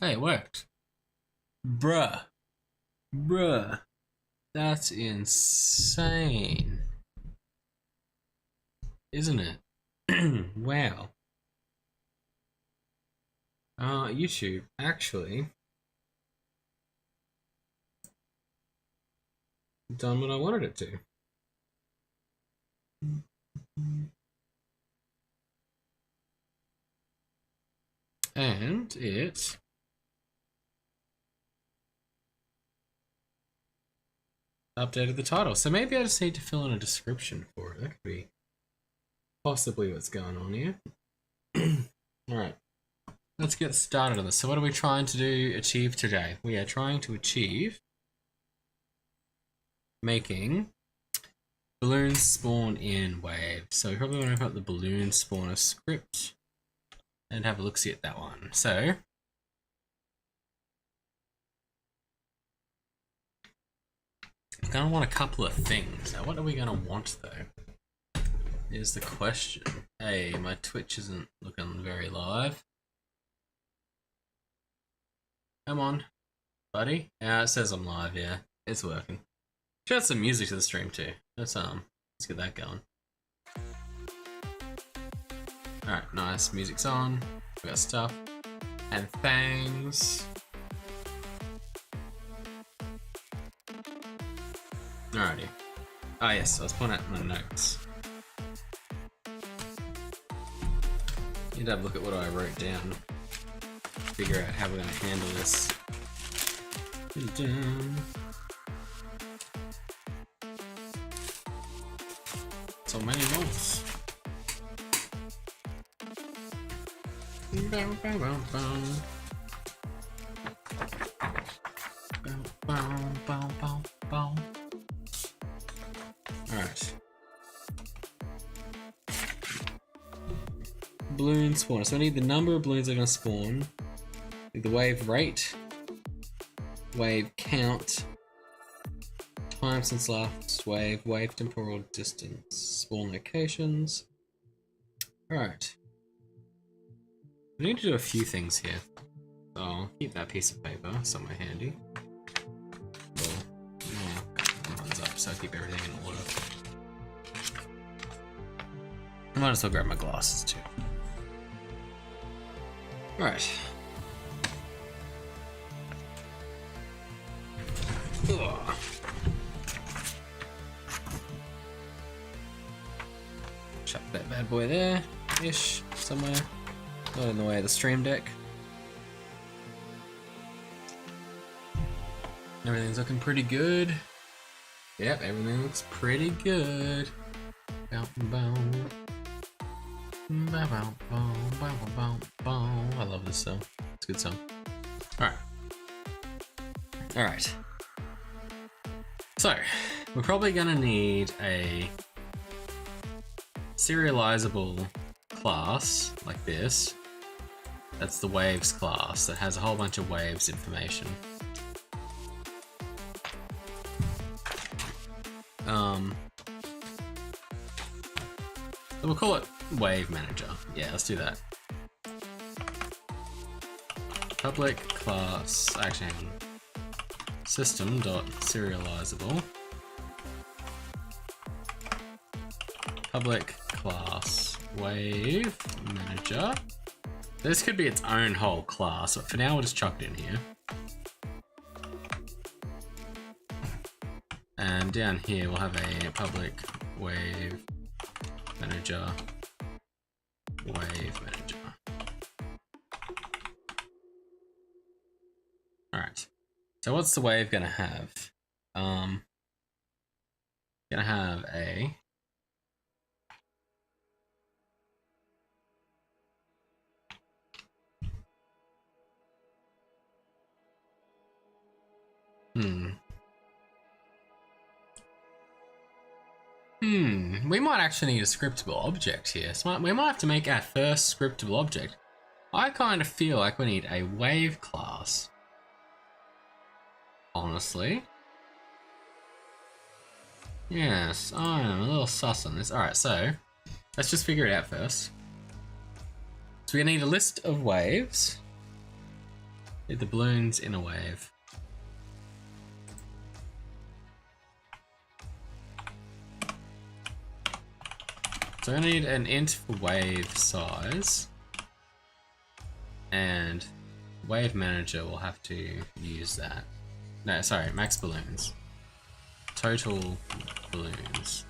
Hey, it worked. Bruh. Bruh. That's insane. Isn't it? Wow. YouTube actually done what I wanted it to. And it updated the title. So maybe I just need to fill in a description for it. That could be possibly what's going on here. Alright. Let's get started on this. So what are we trying to achieve today? We are trying to achieve making balloons spawn in Wave. So we probably want to open up the balloon spawner script and have a look-see at that one. So we're gonna want a couple of things. Now what are we gonna want though? Is the question. Hey, my Twitch isn't looking very live. Come on, buddy. Yeah, it says I'm live, yeah. It's working. Should add some music to the stream too. Let's get that going. Alright, nice. Music's on. We got stuff. And things. Alrighty. Ah yes, I was pulling out my notes. Need to have a look at what I wrote down. Figure out how we're gonna handle this. So many notes. Alright. Balloon spawner. So I need the number of balloons that are going to spawn, the wave rate, wave count, time since last wave, wave temporal distance, spawn locations. Alright. I need to do a few things here. So I'll keep that piece of paper somewhere handy. Well, mine's up, so I'll keep everything in order. I might as well grab my glasses too. Alright. Chuck that bad boy there, ish, somewhere. Not in the way of the stream deck. Everything's looking pretty good. Yep, everything looks pretty good. I love this song. It's a good song. Alright. Alright. So, we're probably gonna need a serializable class like this. That's the waves class that has a whole bunch of waves information. So we'll call it Wave Manager. Yeah, let's do that. Public class, actually, system.serializable. Public class Wave Manager. This could be its own whole class, but for now we'll just chuck it in here. And down here we'll have a public wave manager, wave manager. Alright, so what's the wave gonna have? Gonna have a we might actually need a scriptable object here. So we might have to make our first scriptable object. I kind of feel like we need a wave class. Honestly. Yes, I'm a little sus on this. Alright, so let's just figure it out first. So we need a list of waves. Hit the balloons in a wave. So I need an int for wave size, and wave manager will have to use that. No, sorry, max balloons. Total balloons.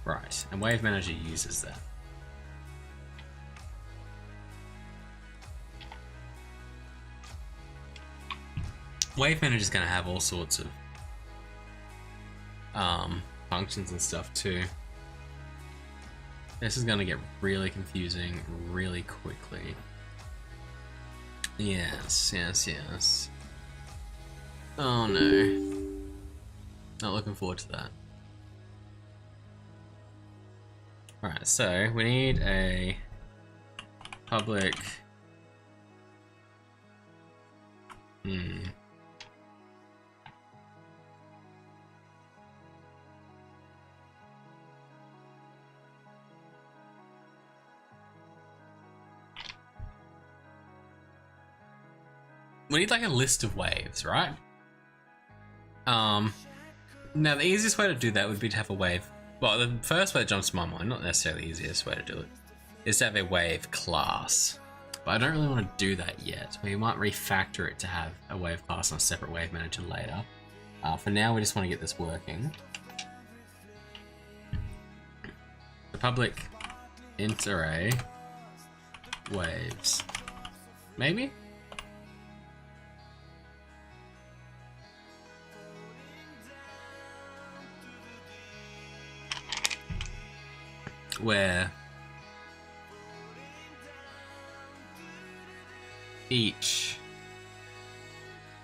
Right, and wave manager uses that. Wave manager is going to have all sorts of functions and stuff too. This is going to get really confusing really quickly. Yes, yes, yes. Oh no. Not looking forward to that. Alright, so we need a public... We need like a list of waves, right? Now the easiest way to do that would be to have a wave. Well, the first way that jumps to my mind, not necessarily the easiest way to do it, is to have a wave class. But I don't really want to do that yet. We might refactor it to have a wave class and a separate wave manager later. For now, we just want to get this working. The public int array waves. Maybe? Where each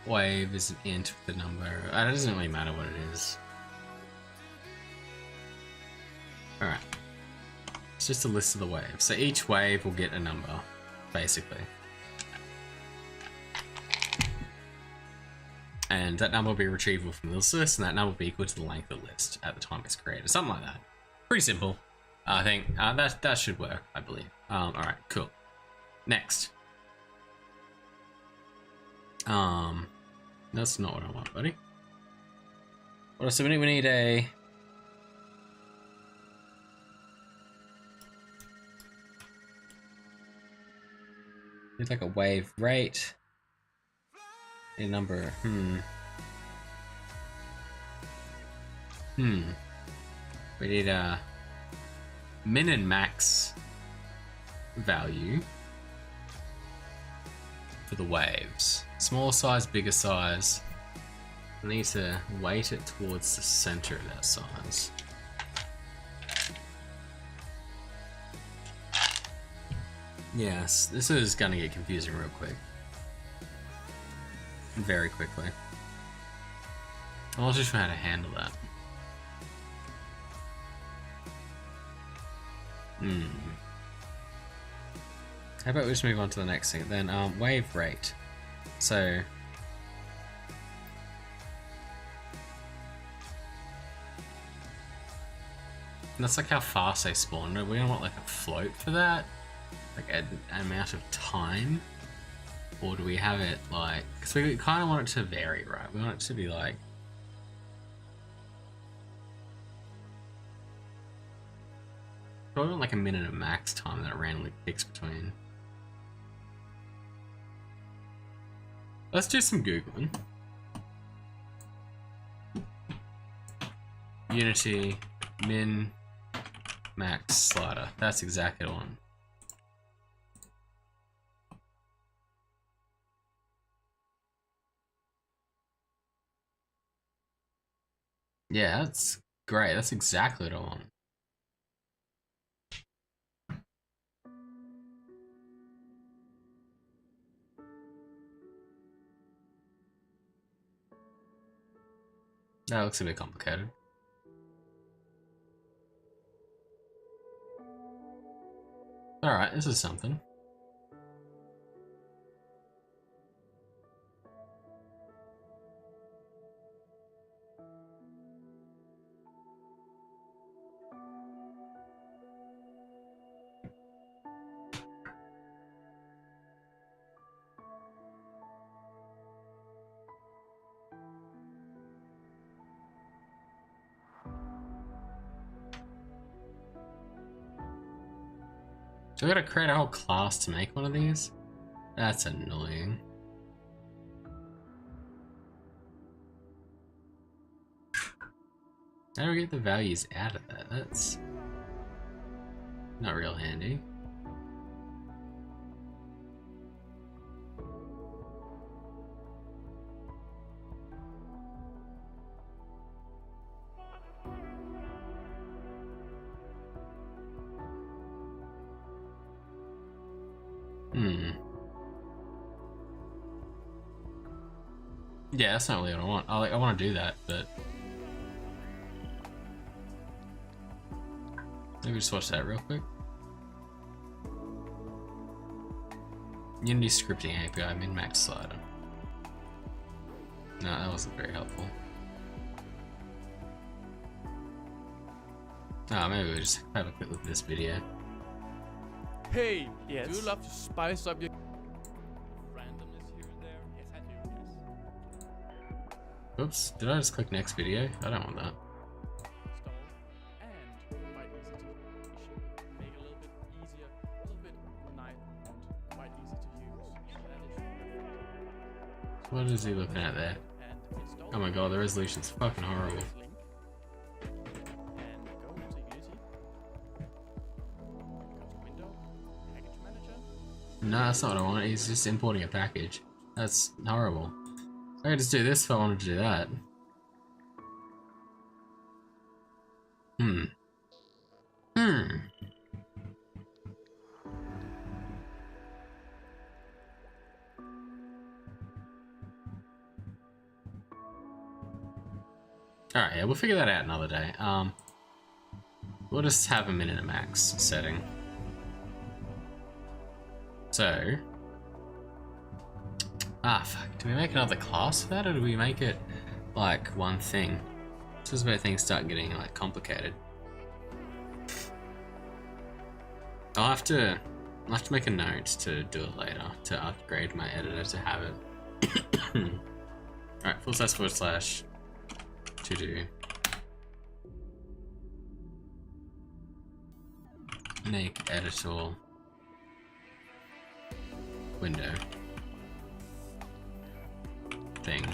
wave is an int with the number. It doesn't really matter what it is. Alright. It's just a list of the waves. So each wave will get a number, basically. And that number will be retrievable from this list, and that number will be equal to the length of the list at the time it's created. Something like that. Pretty simple. I think that should work, I believe. Alright, cool. Next. That's not what I want, buddy. What else do we need? We need a... Need like a wave rate. A number, We need a min and max value for the waves. Smaller size, bigger size. I need to weight it towards the center of that size. Yes, this is gonna get confusing real quick. Very quickly. I'll just try how to handle that. How about we just move on to the next thing then? Wave rate. So that's like how fast they spawn. No, we don't want like a float for that, like an amount of time, or do we have it like? Because we kind of want it to vary, right? We want it to be like. Probably want like a minute of max time that it randomly picks between. Let's do some Googling. Unity min max slider. That's exactly the one. Yeah, that's great. That's exactly what I want. That looks a bit complicated. Alright, this is something. So I gotta create a whole class to make one of these? That's annoying. How do we get the values out of that? That's not real handy. Yeah, that's not really what I want. I want to do that, but maybe just watch that real quick. Unity scripting API min-max slider. No, that wasn't very helpful. Oh, maybe we just have a quick look at this video. Hey, Yes. do you love to spice up your randomness here and there? Yes, I do. Yes. Oops, did I just click next video? I don't want that. Install and quite easy to make it a little bit easier, a little bit nice and quite easy to use. That is What is he looking at there? and install. Oh my god, the resolution's fucking horrible. Link and go to Unity. Go to Window, Package Manager. No, that's not what I want. He's just importing a package. That's horrible. I could just do this if I wanted to do that. Alright, yeah, we'll figure that out another day. We'll just have a minute max setting. So... fuck. Do we make another class for that, or do we make it, like, one thing? This is where things start getting, like, complicated. I'll have to make a note to do it later, to upgrade my editor to have it. Alright, / to do make editor window thing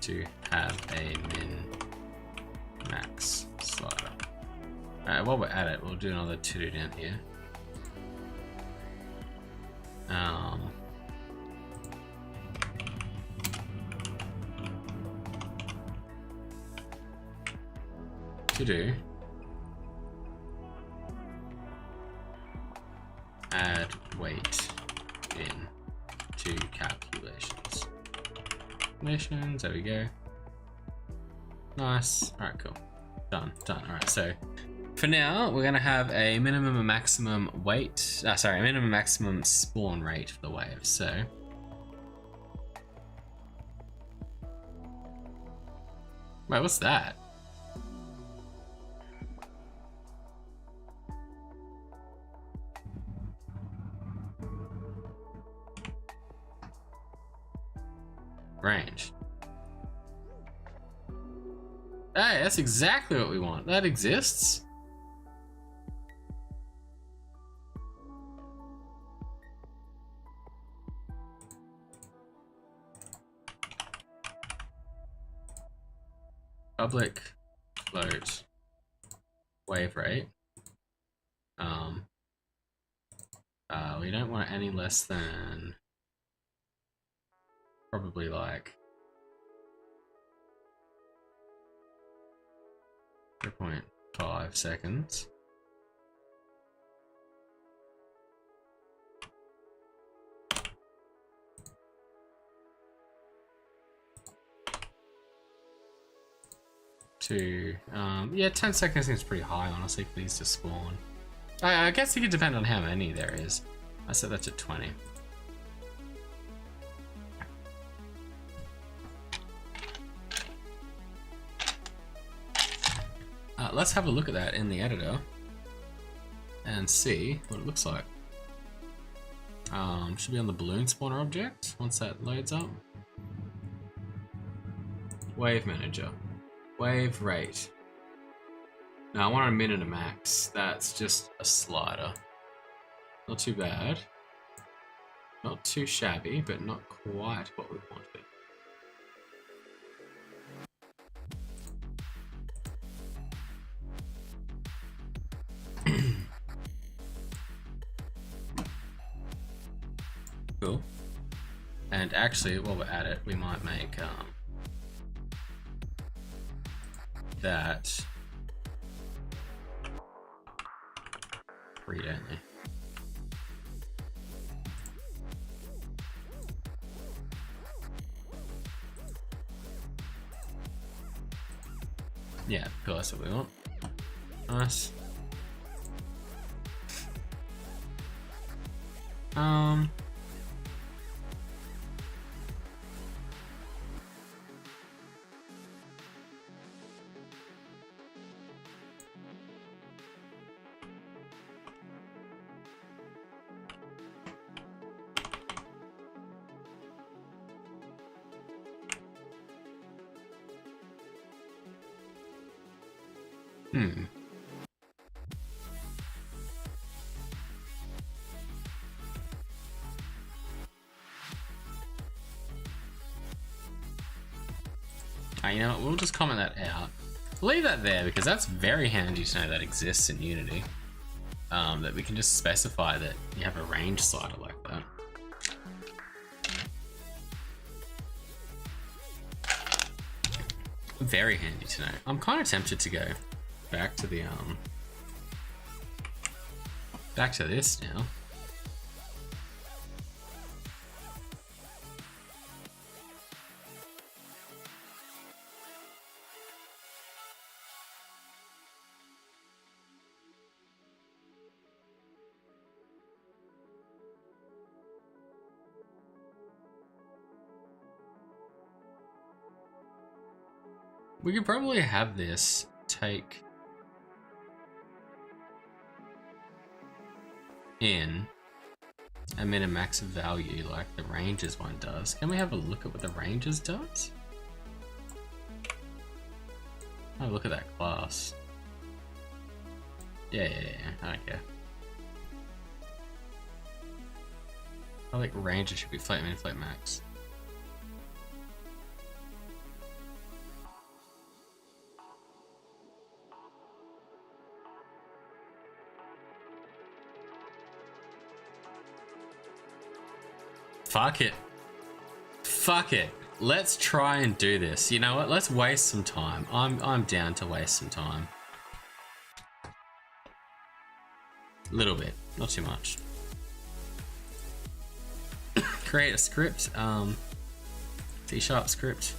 to have a min max slider. Alright, while we're at it, we'll do another to do down here. To do add weight in to calculations. There we go. Nice. Alright, cool. Done. Alright, so for now we're gonna have a minimum and maximum weight. A minimum and maximum spawn rate for the wave. So wait, what's that? Range. Hey, that's exactly what we want. That exists. Public float wave rate. We don't want any less than probably like 0.5 seconds. Yeah, 10 seconds seems pretty high, honestly, for these to spawn. I guess it could depend on how many there is. I set that to 20. Let's have a look at that in the editor and see what it looks like. Should be on the balloon spawner object once that loads up. Wave manager. Wave rate. Now I want a min and a max. That's just a slider. Not too bad. Not too shabby, but not quite what we wanted. Cool. And actually, while we're at it, we might make that read only. Yeah, cool, that's what we want. Nice. You know what, we'll just comment that out. Leave that there because that's very handy to know that exists in Unity. That we can just specify that you have a range slider like that. Very handy to know. I'm kind of tempted to go back to the back to this now. We could probably have this take in a min and max value like the ranges one does. Can we have a look at what the ranges does? Oh, look at that class. Yeah, I don't care. I think ranges should be float min, float max. Fuck it. Fuck it. Let's try and do this. You know what? Let's waste some time. I'm down to waste some time. A little bit, not too much. Create a script. C# script.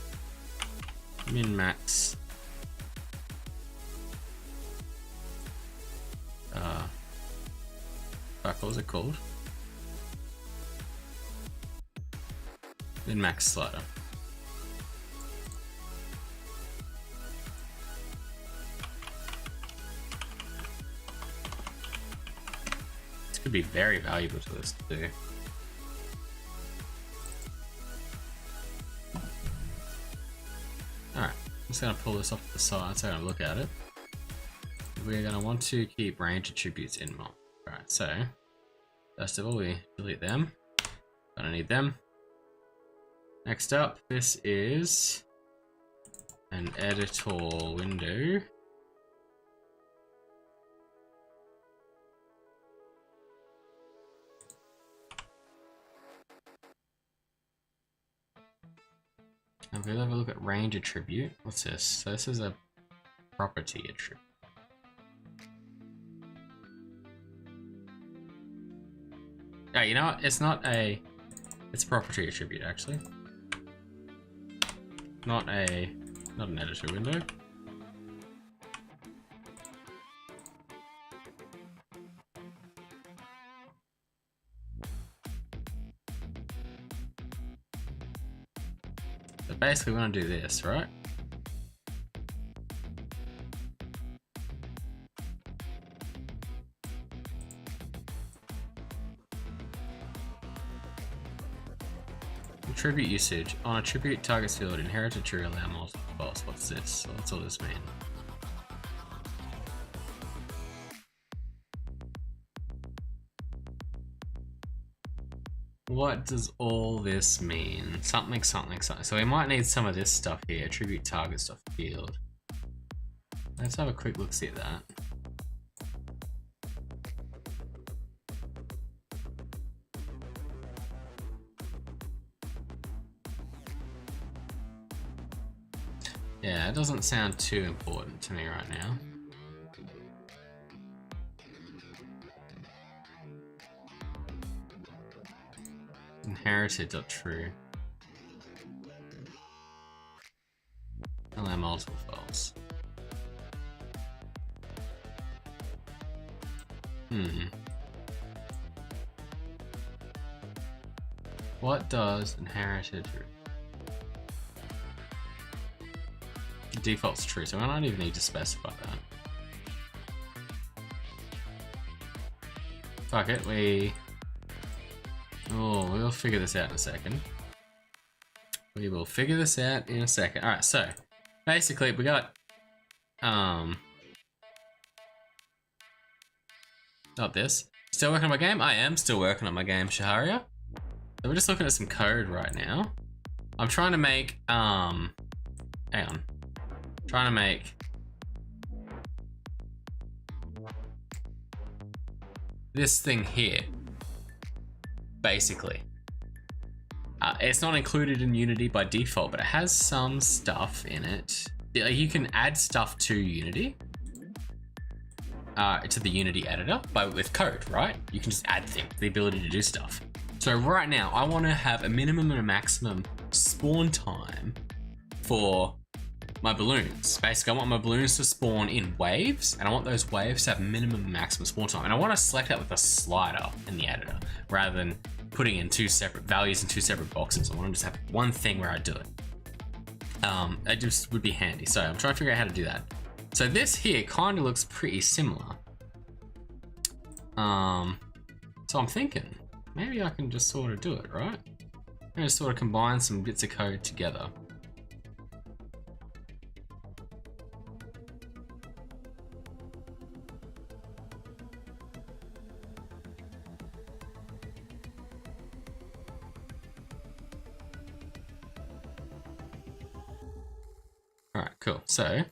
Min max. Fuck, what was it called? Min max slider. This could be very valuable to us to do. Alright, I'm just going to pull this off to the side so I can look at it. We're going to want to keep range attributes in mind. Alright, so first of all, we delete them. I don't need them. Next up, this is an editor window. And we'll have a look at range attribute. What's this? So this is a property attribute. Yeah, you know what? It's not a... It's a property attribute, actually. Not an editor window. So basically we want to do this, right? Attribute usage. On attribute targets field, inherited tree allow multiple false. What's this? What's all this mean? What does all this mean? Something, something, something. So we might need some of this stuff here. Attribute target stuff field. Let's have a quick look see at that. Yeah, it doesn't sound too important to me right now. Inherited.true. Allow multiple files. What does inherited do? The default's true, so I don't even need to specify that. Fuck it, we'll figure this out in a second. We will figure this out in a second. Alright, so basically we got not this. Still working on my game? I am still working on my game, Shaharia. So we're just looking at some code right now. I'm trying to make hang on. Trying to make this thing here. Basically. It's not included in Unity by default, but it has some stuff in it. You can add stuff to Unity, to the Unity editor, with code, right? You can just add things, the ability to do stuff. So right now, I want to have a minimum and a maximum spawn time for my balloons. Basically, I want my balloons to spawn in waves, and I want those waves to have minimum and maximum spawn time. And I want to select that with a slider in the editor, rather than putting in two separate values in two separate boxes. I want to just have one thing where I do it. It just would be handy. So I'm trying to figure out how to do that. So this here kind of looks pretty similar. So I'm thinking, maybe I can just sort of do it, right? I'm going to sort of combine some bits of code together. Alright, cool. So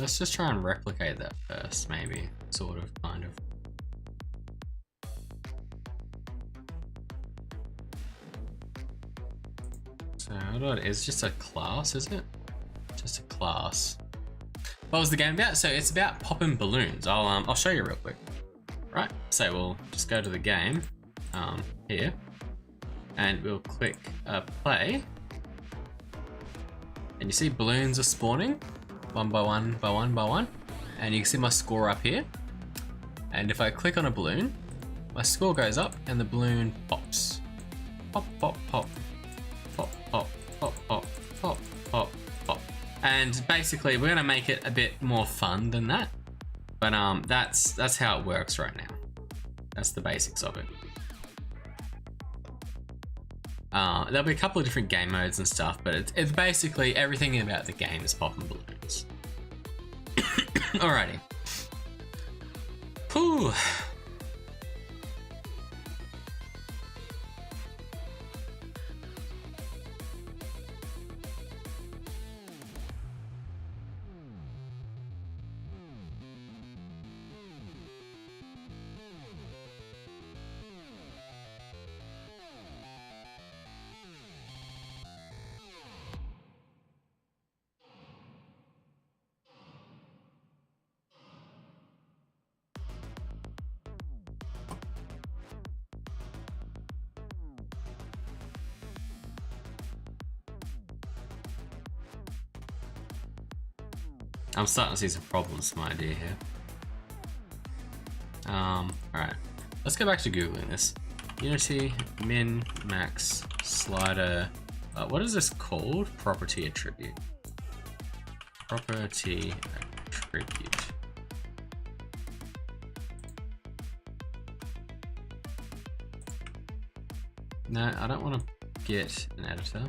let's just try and replicate that first, maybe. Sort of, kind of. So it's just a class, is it? Just a class. What was the game about? So it's about popping balloons. I'll show you real quick. Right. So we'll just go to the game here, and we'll click play. And you see balloons are spawning one by one by one by one, and you can see my score up here. And if I click on a balloon, my score goes up and the balloon pops. Pop, pop, pop. Pop, pop, pop, pop, pop, pop, pop. And basically we're gonna make it a bit more fun than that. But that's how it works right now. That's the basics of it. There'll be a couple of different game modes and stuff, but it's basically everything about the game is popping balloons. Alrighty. Whew. I'm starting to see some problems with my idea here. Alright. Let's go back to Googling this. Unity min max slider. What is this called? Property attribute. Property attribute. No, I don't want to get an editor.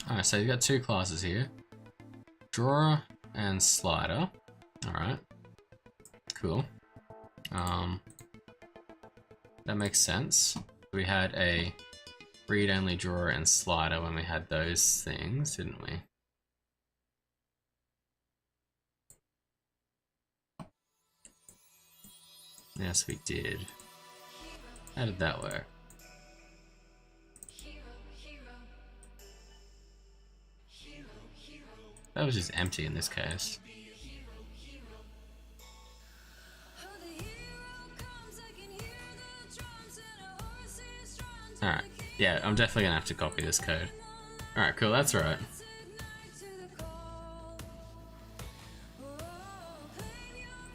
Alright, so you've got two classes here. Drawer and slider. Alright. Cool. That makes sense. We had a read-only drawer and slider when we had those things, didn't we? Yes, we did. How did that work? That was just empty in this case. Alright, yeah, I'm definitely gonna have to copy this code. Alright, cool, that's right.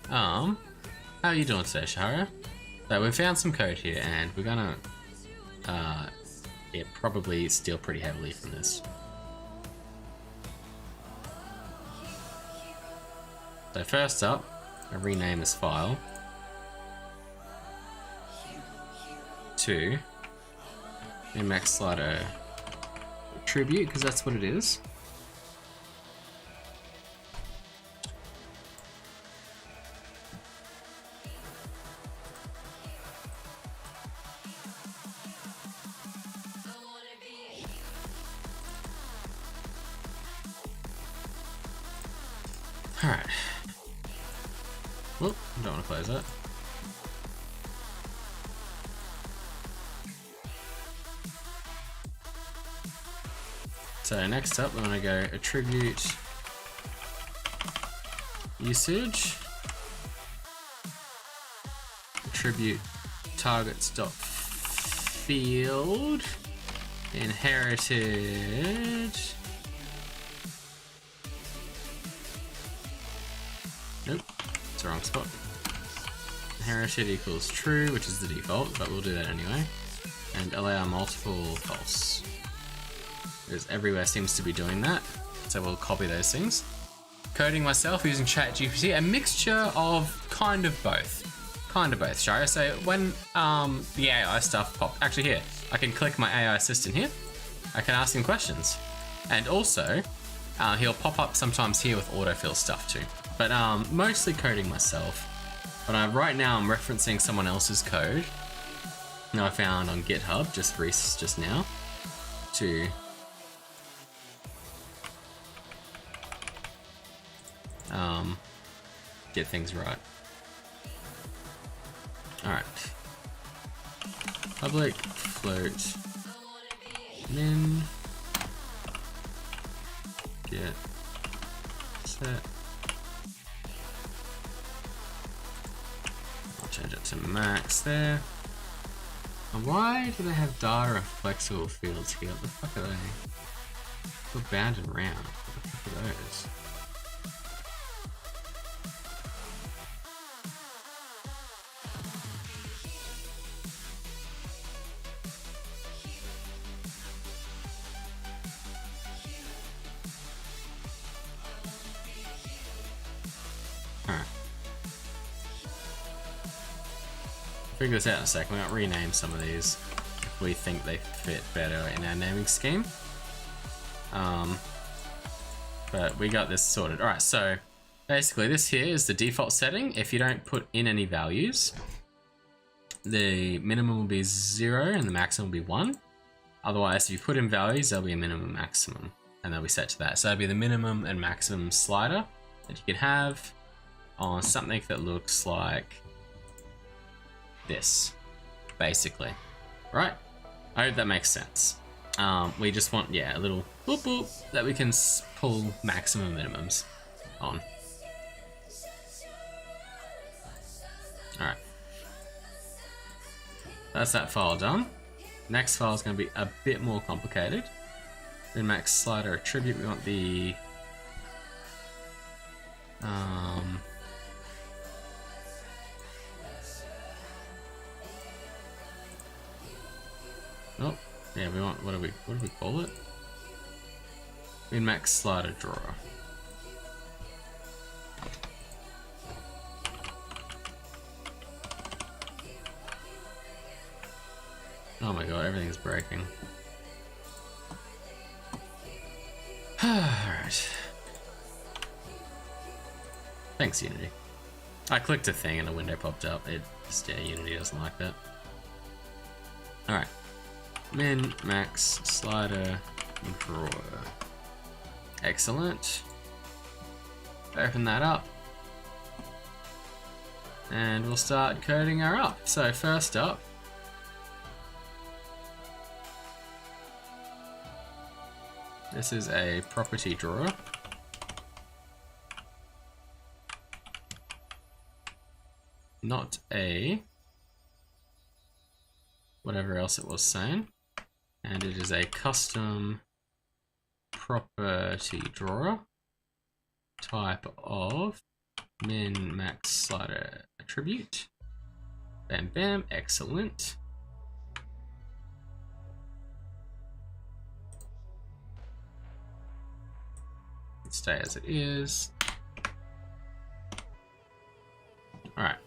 How are you doing today, Shahara? So we found some code here and we're gonna probably steal pretty heavily from this. So first up, I rename this file to Max Slider Tribute, because that's what it is. Alright. Whoop, don't want to close that. So next up, we're going to go attribute usage, attribute targets.field, inherited. Nope, it's the wrong spot. Inherited equals true, which is the default, but we'll do that anyway. And allow multiple false. Because everywhere seems to be doing that, so we'll copy those things. Coding myself using ChatGPT, a mixture of kind of both. Shara. So when the AI stuff popped, actually here, I can click my AI assistant here. I can ask him questions. And also, he'll pop up sometimes here with autofill stuff too. But mostly coding myself. But right now I'm referencing someone else's code that I found on GitHub just now to get things right. Alright. Public float min get set. I'll change it to max there. And why do they have data and flexible fields here? What the fuck are they? For bound and round. What the fuck are those? Figure this out in a sec. We're going to rename some of these if we think they fit better in our naming scheme. But we got this sorted. Alright, so basically this here is the default setting. If you don't put in any values, the minimum will be 0 and the maximum will be 1. Otherwise, if you put in values, there'll be a minimum maximum and they'll be set to that. So that'll be the minimum and maximum slider that you could have on something that looks like this, basically, right? I hope that makes sense. We just want, yeah, a little boop boop that we can pull maximum minimums on. All right, that's that file done. Next file is going to be a bit more complicated. Then max slider attribute. We want the Yeah, we want, what do we call it? Min-max slider drawer. Oh my god, everything's breaking. Alright. Thanks, Unity. I clicked a thing and a window popped up. It just, yeah, Unity doesn't like that. Alright. Min, max, slider, drawer. Excellent. Open that up. And we'll start coding her up. So first up, this is a property drawer. Not a whatever else it was saying. And it is a custom property drawer. Type of min max slider attribute. Bam bam, excellent. Stay as it is. Alright.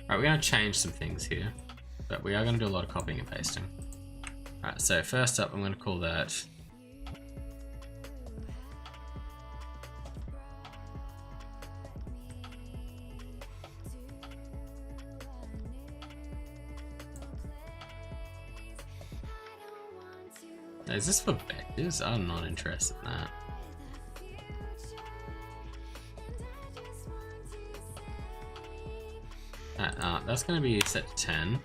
Alright, we're going to change some things here, but we are going to do a lot of copying and pasting. Alright, so first up, I'm going to call that is this for vectors? I'm not interested in that. That's going to be set to 10. And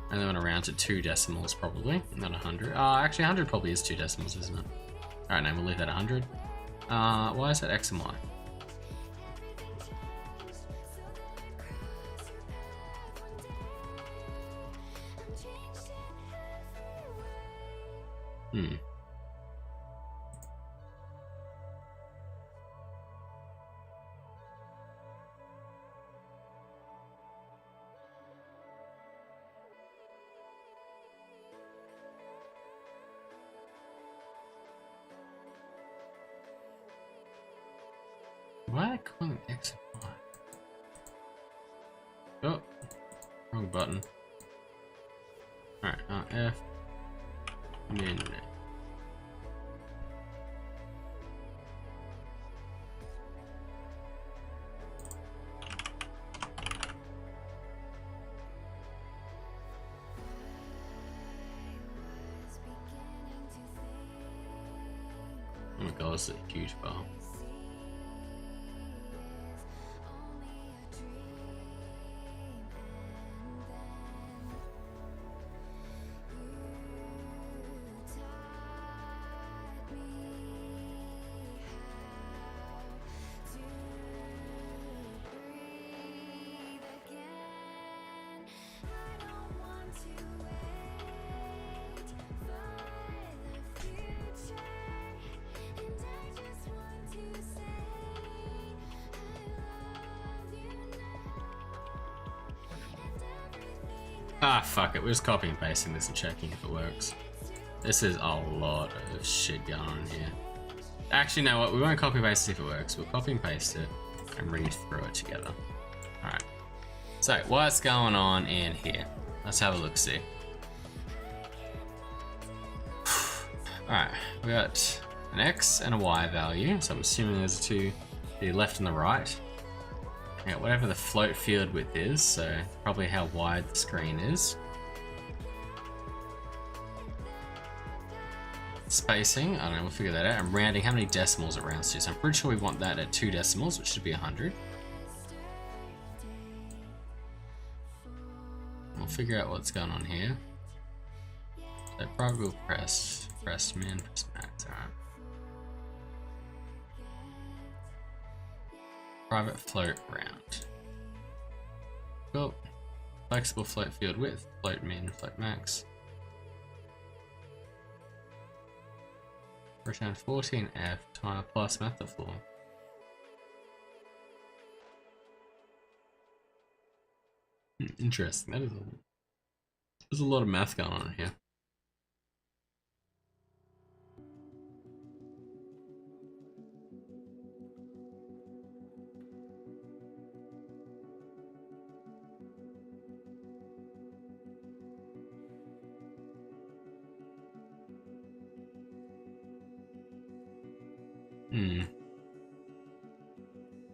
then I'm going to round to 2 decimals probably, not 100. Actually 100 probably is 2 decimals, isn't it? Alright, now we'll leave that at 100. Why is that X and Y? Why are they calling it X and Y? Oh, wrong button. Alright, F, min. Oh my god, this is a huge file. Ah, fuck it. We're just copying and pasting this and checking if it works. This is a lot of shit going on here. Actually, no, what? We won't copy and paste it if it works. We'll copy and paste it and read through it together. Alright. So, what's going on in here? Let's have a look-see. Alright, we got an X and a Y value. So I'm assuming there's two, the left and the right. Yeah, whatever the float field width is, so probably how wide the screen is. Spacing, I don't know, we'll figure that out. And rounding, how many decimals it rounds to. So I'm pretty sure we want that at 2 decimals, which should be 100. We'll figure out what's going on here. So probably we'll press min, press max, alright. Private float round. difficult. Flexible float field width, float min, float max. Return 14F, timer plus method floor. Interesting. There's a lot of math going on here.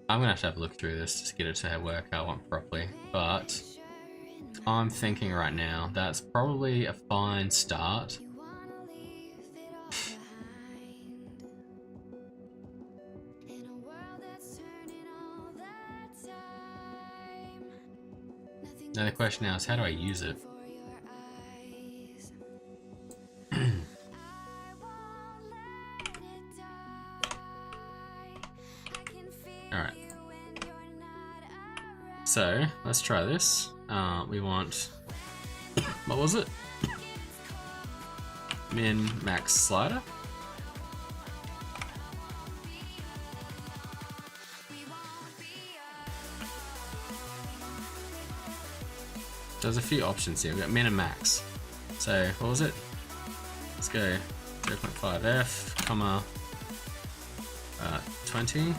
I'm gonna have to have a look through this to get it to work out properly, but I'm thinking right now that's probably a fine start. Now the question now is, how do I use it? Alright. So, let's try this. We want... what was it? Min, max, slider. There's a few options here. We've got min and max. So, what was it? Let's go 0.5F, comma, 20.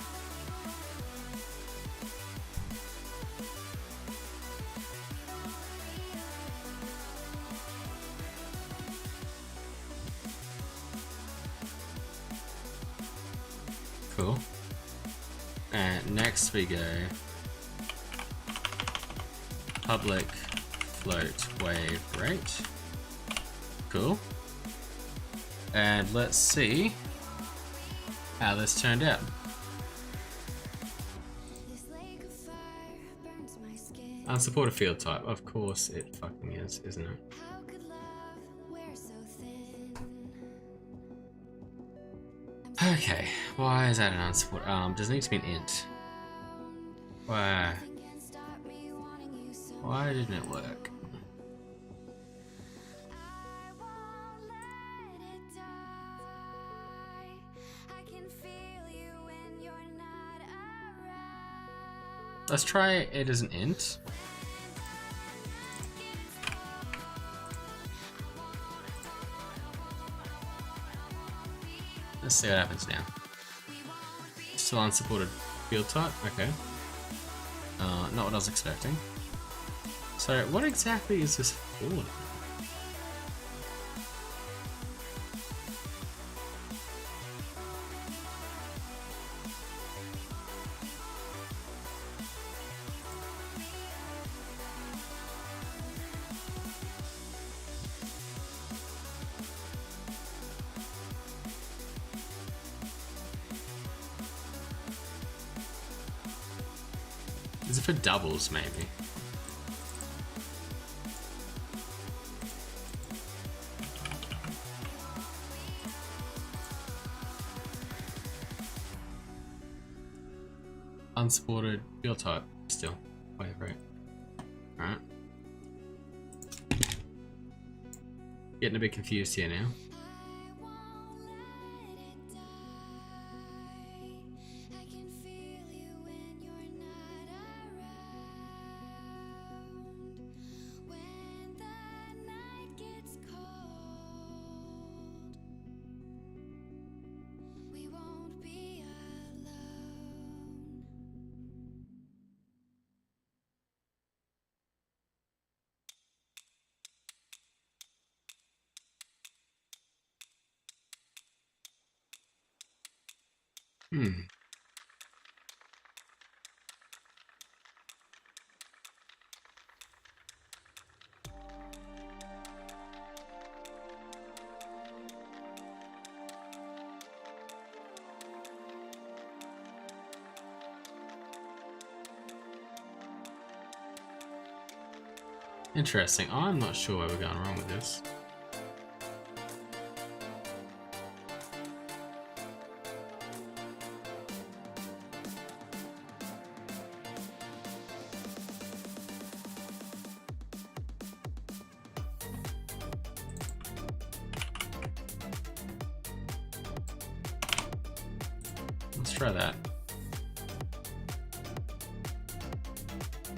Cool. And next we go public float wave rate. Cool. And let's see how this turned out. Unsupported field type. Of course it fucking is, isn't it? Okay, why is that an unsupported? Does it need to be an int? Why didn't it work? Let's try it as an int. Let's see what happens now. Still unsupported field type, okay. Not what I was expecting. So what exactly is this for? Is it for doubles, maybe? Unsupported field type, still. Wave rate. Alright. Getting a bit confused here now. Interesting. I'm not sure where we're going wrong with this. try that.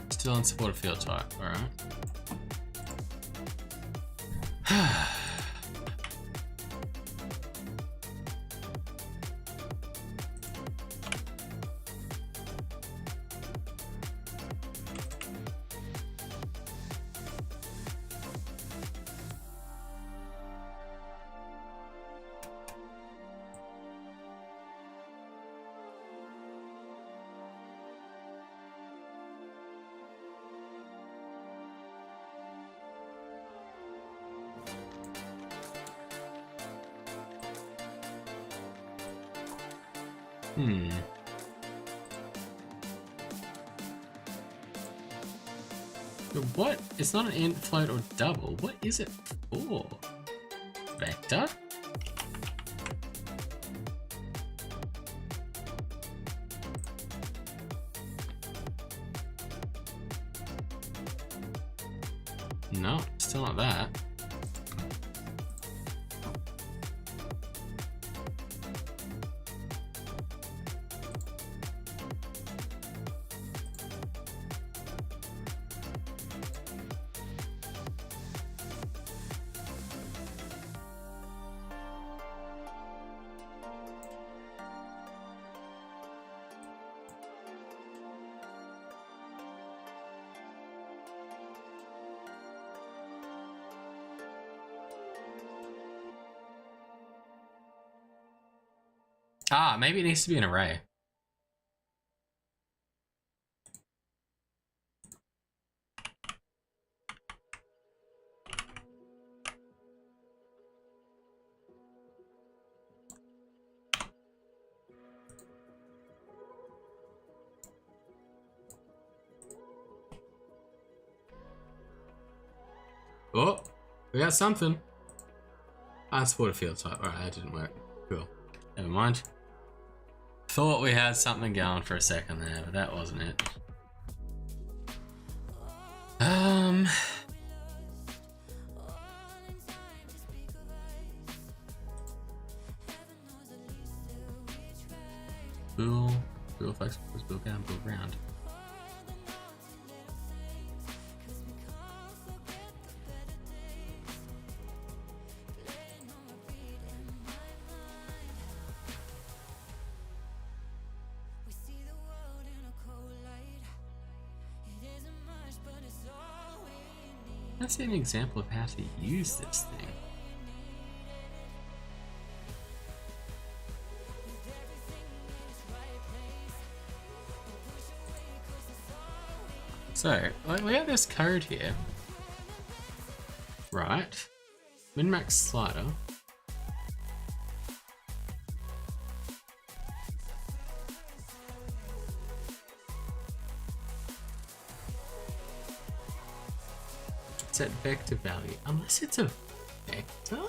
Still unsupported field type, alright. But what? It's not an int, float, or double. What is it for? Vector? No, still not that. Ah, maybe it needs to be an array. Oh, we got something. Unsupported field type. Alright, that didn't work. Cool. Never mind. Thought we had something going for a second there, but that wasn't it. Bool flexible, bool down, bool round. Let's see an example of how to use this thing. So, like, we have this code here, right? Min-max slider. Set vector value, unless it's a vector?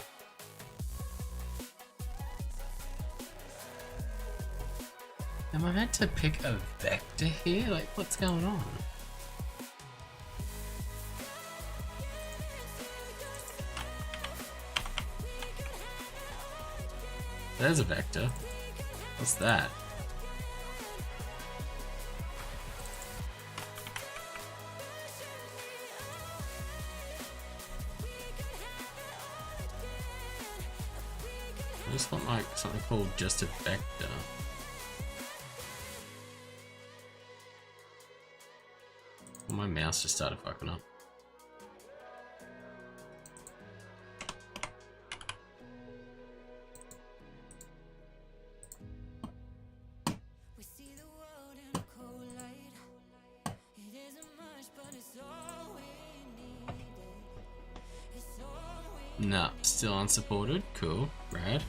Am I meant to pick a vector here? Like, what's going on? There's a vector. What's that? I just want like something called just a vector. My mouse just started fucking up. Nah, still unsupported. Cool, rad.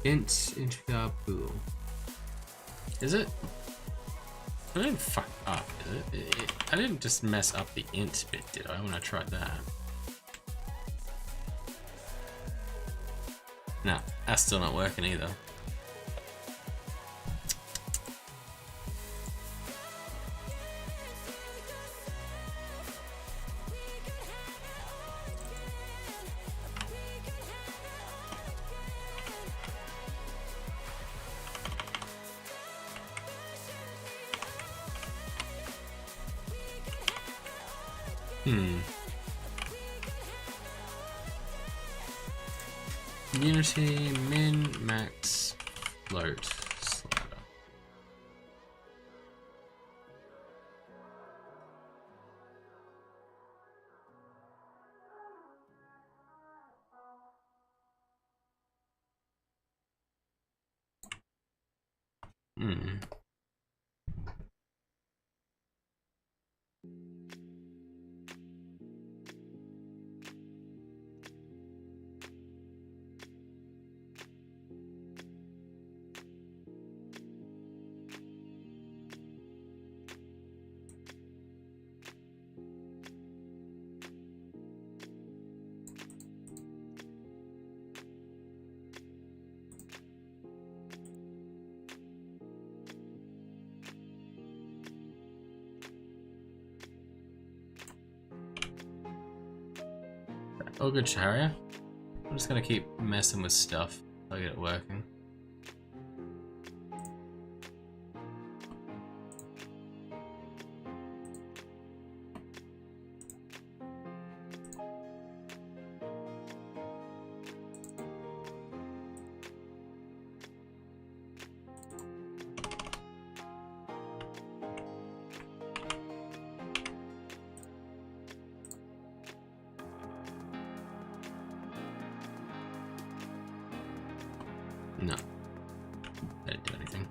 Int integer bool. Is it? I didn't fuck up, is it? I didn't just mess up the int bit, did I, when I tried that? No, that's still not working either. Unity min max float slider. Oh, good, Sharia. I'm just gonna keep messing with stuff till I get it working. No. I didn't do anything.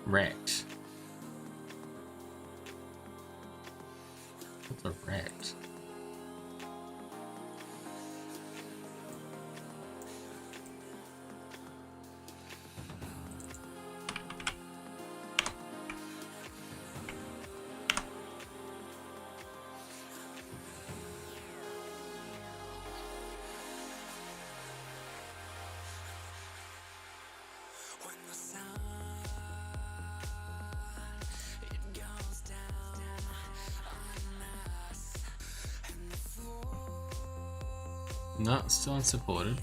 Wrecked. What's a wrecked? No, still unsupported.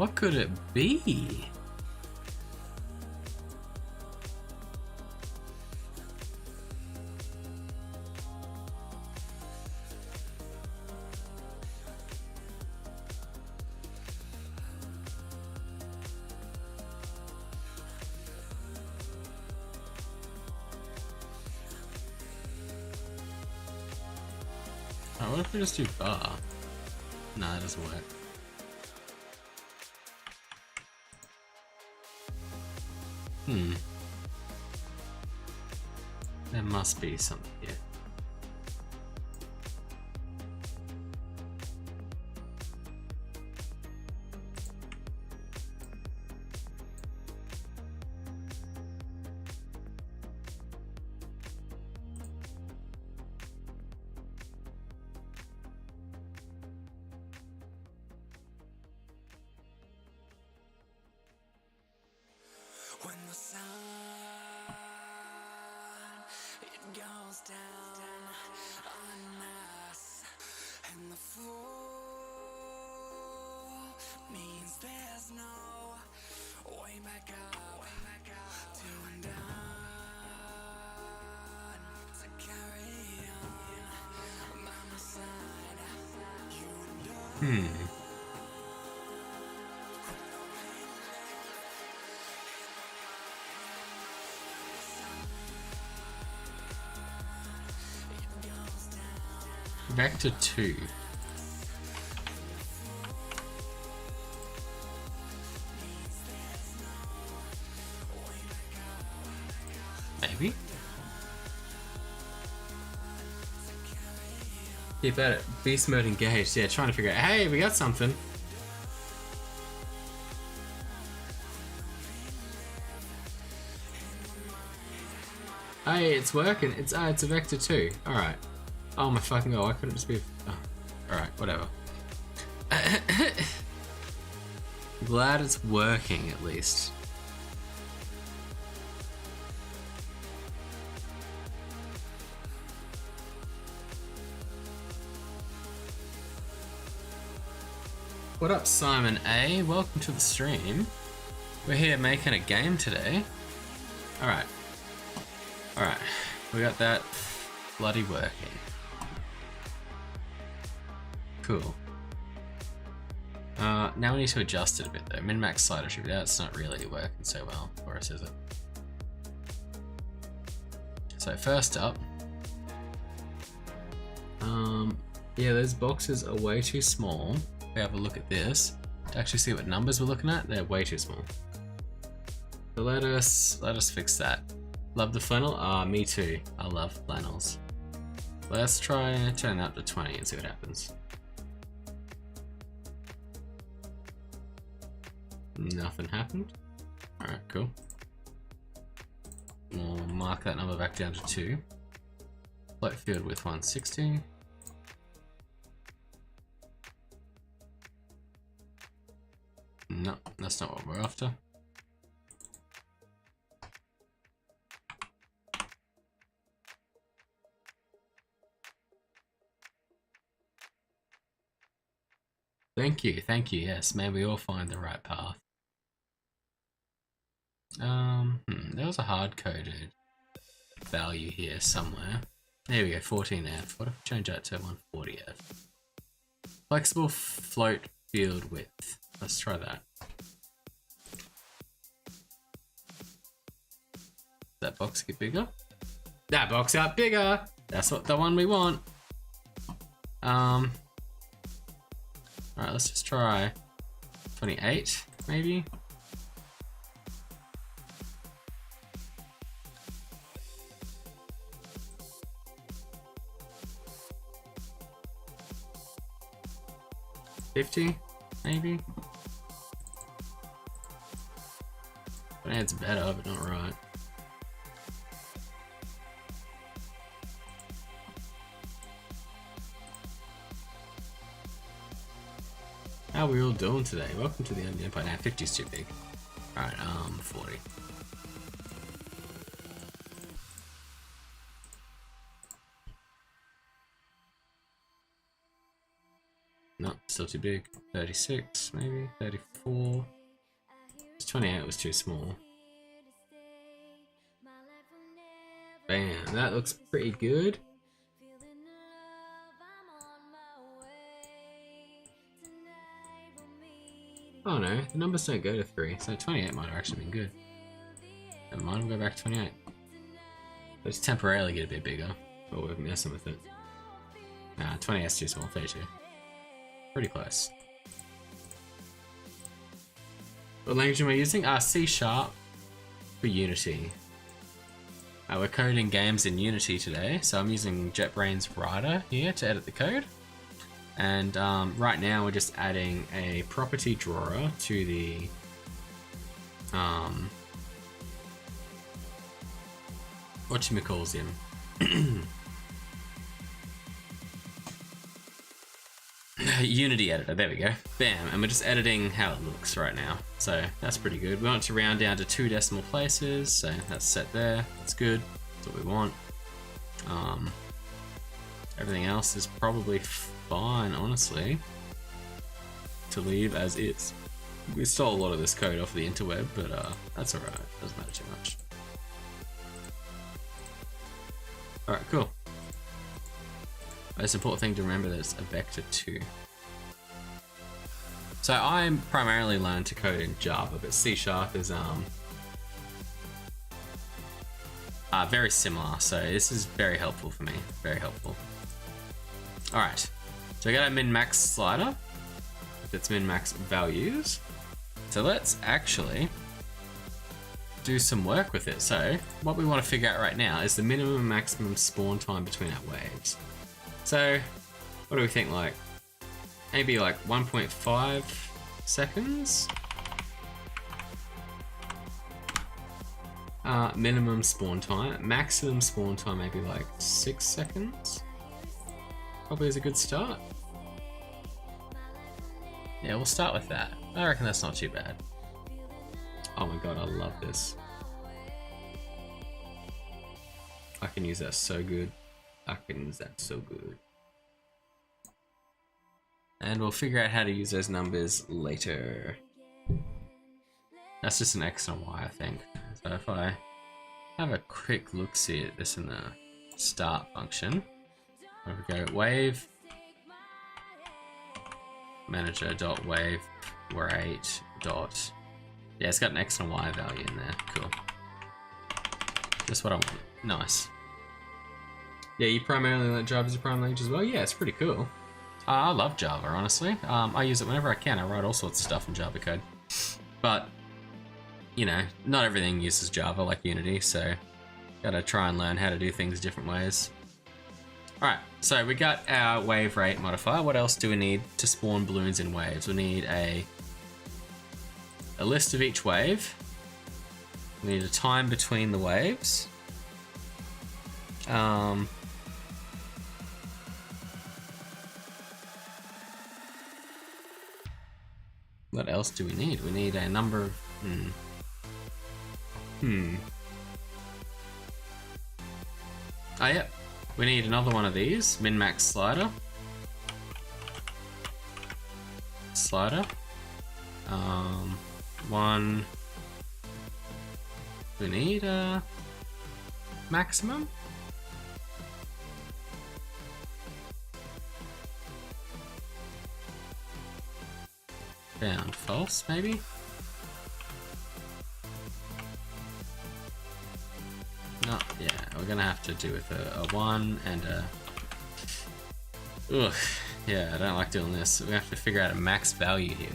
What could it be? Oh, what if we just do bar? Nah, it doesn't work. There must be something here. the sun, it goes down on us, and the fall means there's no way back up, to undone, to carry on by my side, you and I. Vector 2. Maybe? Keep at it. Beast mode engaged. Yeah, trying to figure out. Hey, we got something. Hey, it's working. It's a Vector 2. Alright. Oh my fucking god, why couldn't it just be... Oh. Alright, whatever. Glad it's working, at least. What up, Simon A? Welcome to the stream. We're here making a game today. Alright. Alright. We got that bloody working. Cool. Now we need to adjust it a bit though. Min-max slider should be there. It's not really working so well for us, is it? So first up, yeah, those boxes are way too small. If we have a look at this to actually see what numbers we're looking at, they're way too small. So let us fix that. Love the flannel? Me too. I love flannels. Let's try turn that up to 20 and see what happens. Nothing happened. Alright, cool. We'll mark that number back down to 2. Float field width 160. No, that's not what we're after. Thank you, yes, may we all find the right path. There was a hard-coded value here somewhere. There we go, 14F. What if we change that to 140F? Flexible float field width. Let's try that. That box get bigger? That box got bigger! That's what the one we want. Alright, let's just try 28, maybe? $50, maybe? But it's better, but not right. How are we all doing today? Welcome to the Undead Empire. Now 50 is too big. Alright, 40. No, still too big. 36, maybe? 34. 28 was too small. Bam, that looks pretty good. Oh no, the numbers don't go to 3, so 28 might have actually been good. Never mind, we'll go back to 28. Let's temporarily get a bit bigger, but we're messing with it. Nah, 28's too small, 32. Pretty close. What language am I using? C# for Unity. We're coding games in Unity today, so I'm using JetBrains Rider here to edit the code. And right now we're just adding a property drawer to the whatchamacalls him. Unity editor, there we go. Bam, and we're just editing how it looks right now. So that's pretty good. We want to round down to 2 decimal places, so that's set there. That's good. That's what we want. Everything else is probably fine, honestly, to leave as is. We stole a lot of this code off the interweb, but that's alright. Doesn't matter too much. Alright, cool. Most important thing to remember that it's a vector 2. So I primarily learned to code in Java, but C# is very similar, so this is very helpful for me. Very helpful. Alright, so we got our min-max slider with its min-max values. So let's actually do some work with it. So what we want to figure out right now is the minimum and maximum spawn time between our waves. So what do we think, like maybe like 1.5 seconds? Minimum spawn time. Maximum spawn time maybe like 6 seconds. Probably is a good start. Yeah, we'll start with that. I reckon that's not too bad. Oh my god, I love this. I can use that so good. I can use that so good. And we'll figure out how to use those numbers later. That's just an X and Y, I think. So if I have a quick look-see at this in the start function, there we go, wave manager.wave rate dot, yeah, it's got an X and Y value in there. Cool. Just what I want. Nice. Yeah, you primarily learn Java as your primary language as well? Yeah, it's pretty cool. I love Java, honestly. I use it whenever I can. I write all sorts of stuff in Java code. But, you know, not everything uses Java like Unity, so gotta try and learn how to do things different ways. Alright, so we got our wave rate modifier. What else do we need to spawn balloons in waves? We need a list of each wave. We need a time between the waves. What else do we need? We need a number of... Oh, yep. We need another one of these. Min-max slider. One. We need a maximum. Found false, maybe? No, yeah, we're gonna have to do with a 1 and a... Ugh, yeah, I don't like doing this. We have to figure out a max value here.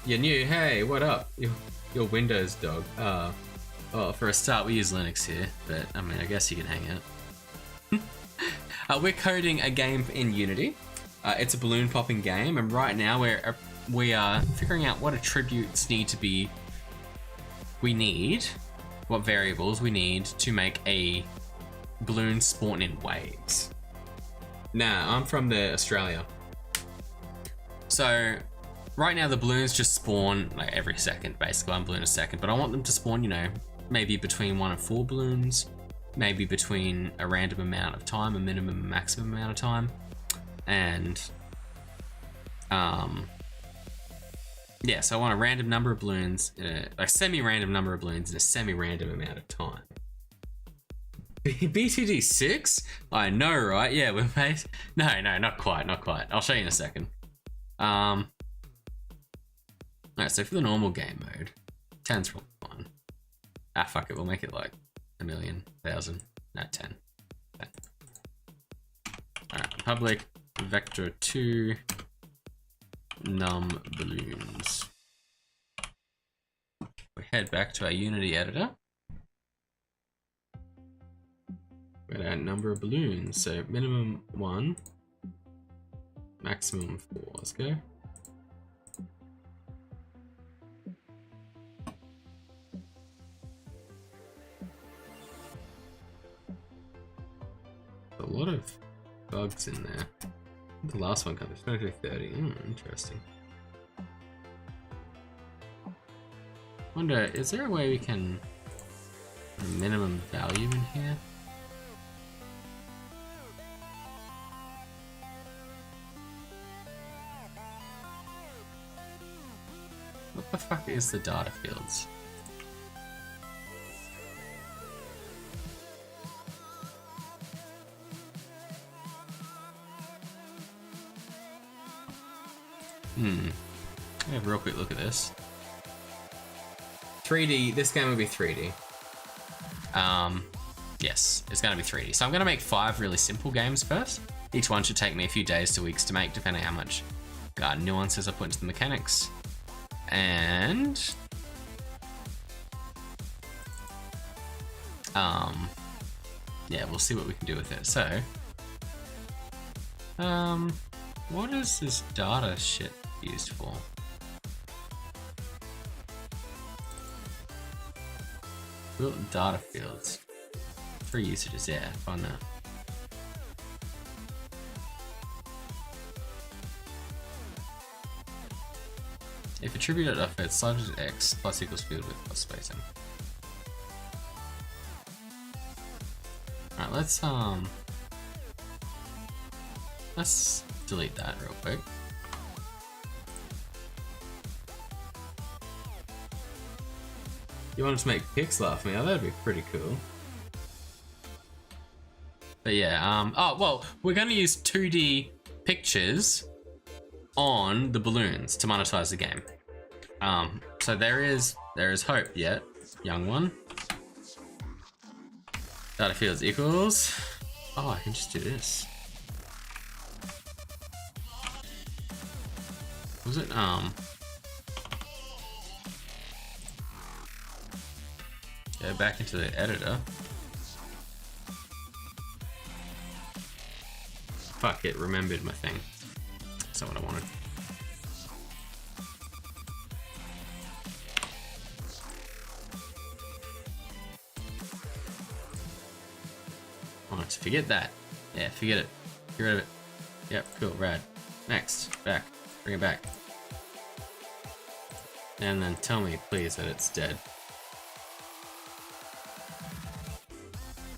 You're new, hey, what up? Your Windows dog. Oh, for a start, we use Linux here, but I mean, I guess you can hang out. We're coding a game in Unity. It's a balloon popping game, and right now we are figuring out what attributes need to be. What variables we need to make a balloon spawn in waves. Nah, I'm from Australia. So right now the balloons just spawn like every second, basically 1 balloon a second, but I want them to spawn, you know, maybe between 1 and 4 balloons, maybe between a random amount of time, a minimum and maximum amount of time, and yeah, so I want a random number of balloons, a semi-random number of balloons in a semi-random amount of time. BTD 6? I know, right? Yeah, we're made. No, not quite. I'll show you in a second. Alright, so for the normal game mode, 10's probably fine. Ah, fuck it, we'll make it like 1,000,000, 1,000, no, 10. Alright, public vector 2 num balloons. We head back to our Unity editor. We got our number of balloons, so minimum 1, maximum 4. Let's go. A lot of bugs in there. The last one comes 2330. Interesting. Wonder, is there a way we can minimum value in here? What the fuck is the data fields? Have a real quick look at this. 3D, this game will be 3D. Yes, it's gonna be 3D. So I'm gonna make 5 really simple games first. Each one should take me a few days to weeks to make, depending on how much nuances I put into the mechanics. And yeah, we'll see what we can do with it. So what is this data shit used for? Built data fields. 3 usages, yeah, find that. If attributed of it's subject to x plus equals field with plus spacing. Alright, let's delete that real quick. You wanted to make Pix laugh me? Oh, that'd be pretty cool. But yeah, oh well, we're gonna use 2D pictures on the balloons to monetize the game. So there is hope yet, young one. Data fields equals. Oh, I can just do this. Was it go back into the editor. Fuck, it remembered my thing. That's not what I wanted. Oh, to forget that. Yeah, forget it. Get rid of it. Yep, cool, rad. Next, back. Bring it back. And then tell me, please, that it's dead.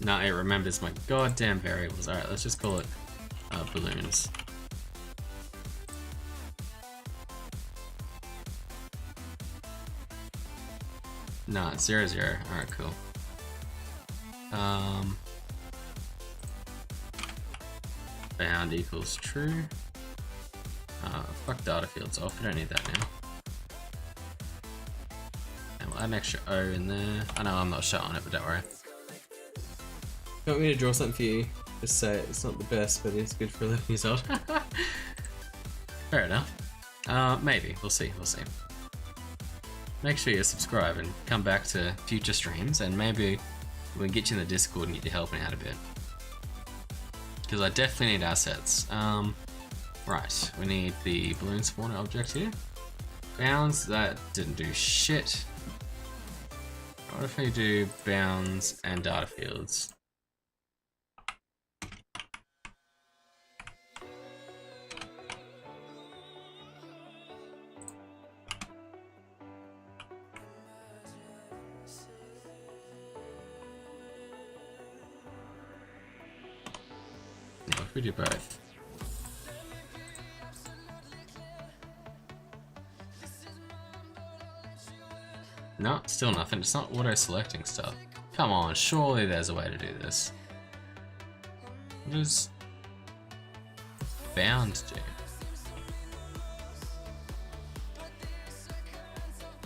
No, it remembers my goddamn variables. Alright, let's just call it balloons. No, it's 0, 0. Alright, cool. Bound equals true. Fuck data fields off, we don't need that now. And we'll add an extra O in there. I know I'm not showing it, but don't worry. You want me to draw something for you? Just say it. It's not the best, but it's good for 11 years old. Fair enough. Maybe. We'll see. We'll see. Make sure you subscribe and come back to future streams, and maybe we can get you in the Discord and get you helping out a bit. Because I definitely need assets. Right. We need the balloon spawner object here. Bounds, that didn't do shit. What if we do bounds and data fields? What if we do both? No, still nothing. It's not auto-selecting stuff. Come on, surely there's a way to do this. What does bound do?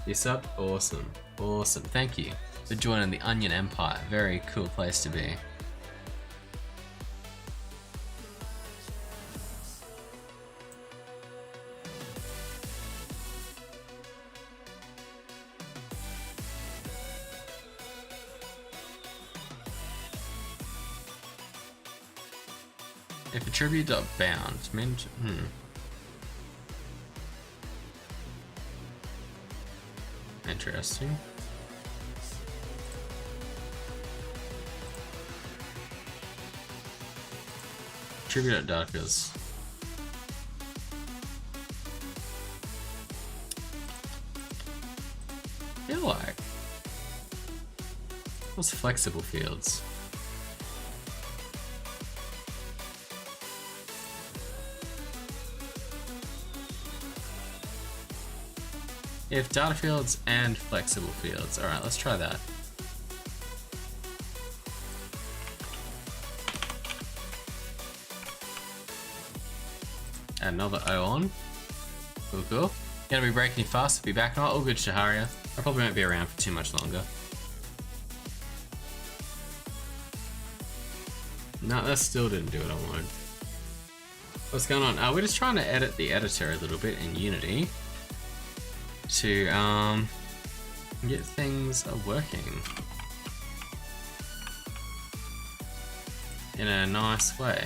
You subbed? Awesome. Awesome, thank you for joining the Onion Empire. Very cool place to be. If attribute.bound, Interesting. Attribute.data fields. feel like. What's flexible fields? If data fields and flexible fields. Alright, let's try that. Add another O on. Cool, cool. Gonna be breaking fast, be back. Not all good, Shaharia. I probably won't be around for too much longer. No, that still didn't do what I wanted. What's going on? We're just trying to edit the editor a little bit in Unity to get things working in a nice way.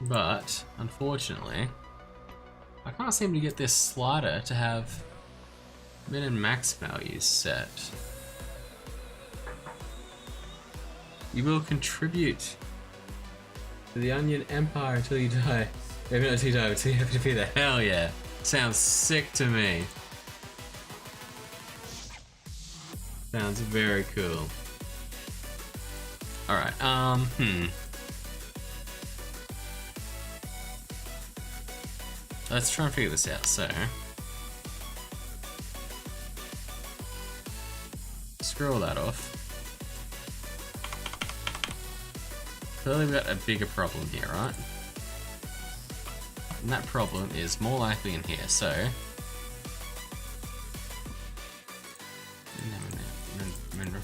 But unfortunately, I can't seem to get this slider to have min and max values set. You will contribute to the Onion Empire until you die. Maybe not until you die, until you have to be there. Hell yeah. Sounds sick to me. Sounds very cool. Alright, let's try and figure this out. So, screw all that off. Clearly we've got a bigger problem here, right? And that problem is more likely in here, so...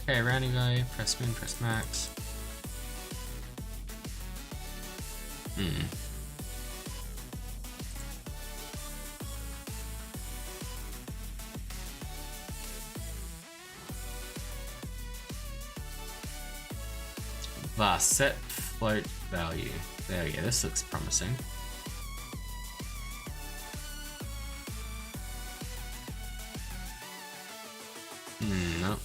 Okay, rounding value, press min, press max. Set float value. There we go, this looks promising. No.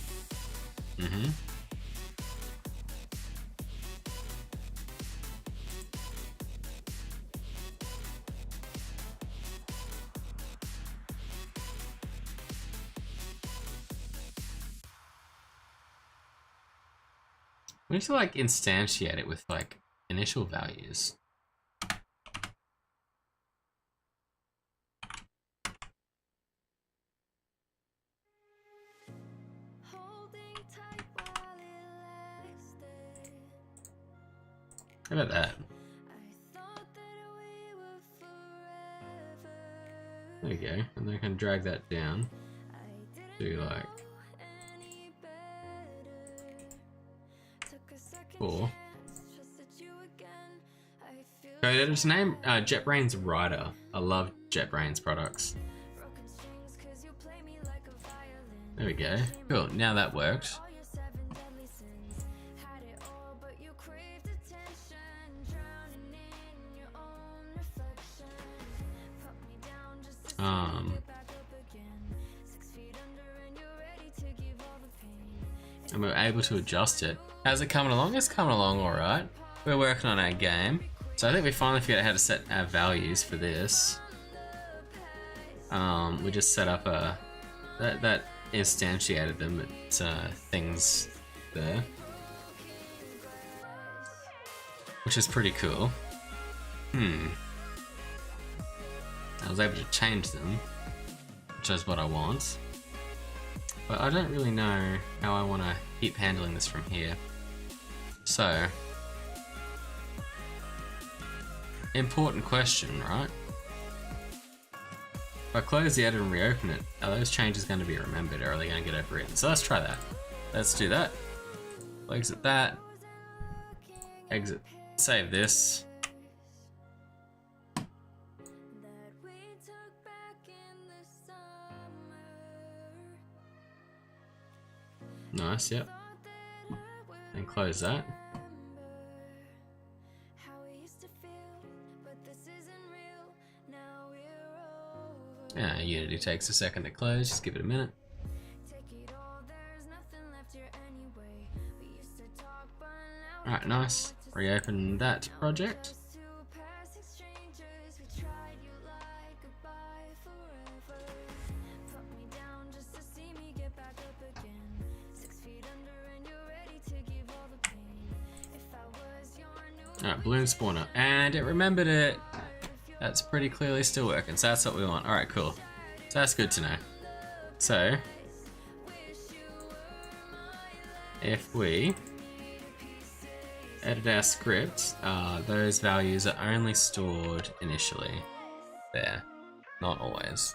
We need to like instantiate it with like initial values. How about that? There we go, and then I can drag that down to like 4. Okay, there's name JetBrains Rider. I love JetBrains products. There we go. Cool. Now that worked. And we're able to adjust it. How's it coming along? It's coming along alright. We're working on our game. So I think we finally figured out how to set our values for this. We just set up a... That instantiated them at things there. Which is pretty cool. I was able to change them, which is what I want. But I don't really know how I want to keep handling this from here. So, important question, right? If I close the edit and reopen it, are those changes going to be remembered or are they going to get overwritten? So let's try that. Let's do that. We'll exit that. Exit. Save this. Nice, yep. And close that. Yeah, Unity takes a second to close, just give it a minute. Alright, nice. Reopen that project. Alright, balloon spawner. And it remembered it. That's pretty clearly still working, so that's what we want. Alright, cool. So that's good to know. So, if we edit our script, those values are only stored initially. There. Not always.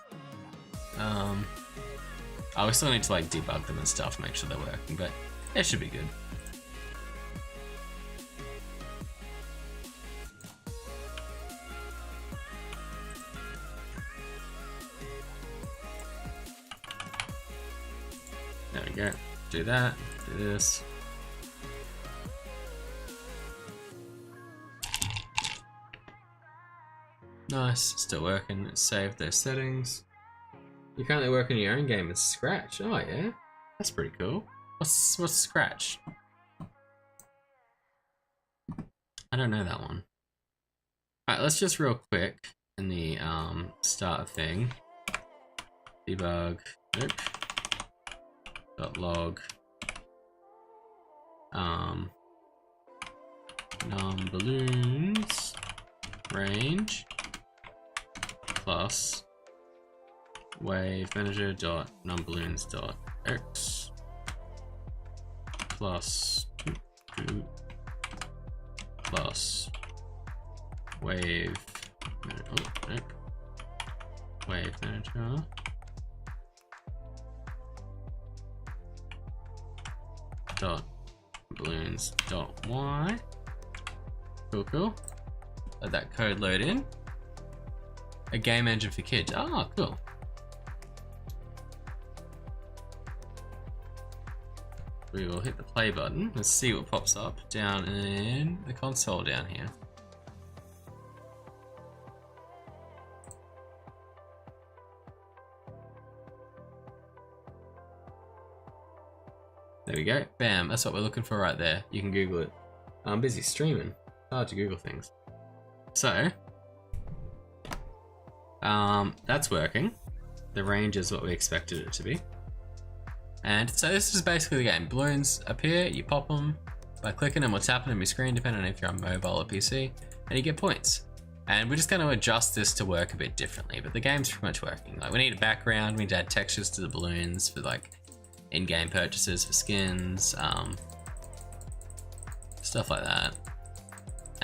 We still need to like debug them and stuff, make sure they're working, but it should be good. There we go. Do that, do this. Nice, still working. Save those settings. You're currently working your own game with Scratch. Oh yeah, that's pretty cool. What's Scratch? I don't know that one. Alright, let's just real quick in the start thing. Debug. Nope. .log. Num balloons range plus wave manager dot numballoons dot x plus plus wave wave manager dot balloons dot y. Cool. Let that code load in. A game engine for kids. Oh, cool. We will hit the play button. Let's see what pops up down in the console down here. There we go. Bam. That's what we're looking for right there. You can Google it. I'm busy streaming. It's hard to Google things. So, that's working. The range is what we expected it to be. And so this is basically the game. Balloons appear, you pop them by clicking them or tapping them on your screen, depending on if you're on mobile or PC, and you get points. And we're just going to adjust this to work a bit differently, but the game's pretty much working. Like, we need a background, we need to add textures to the balloons for like in-game purchases for skins, stuff like that.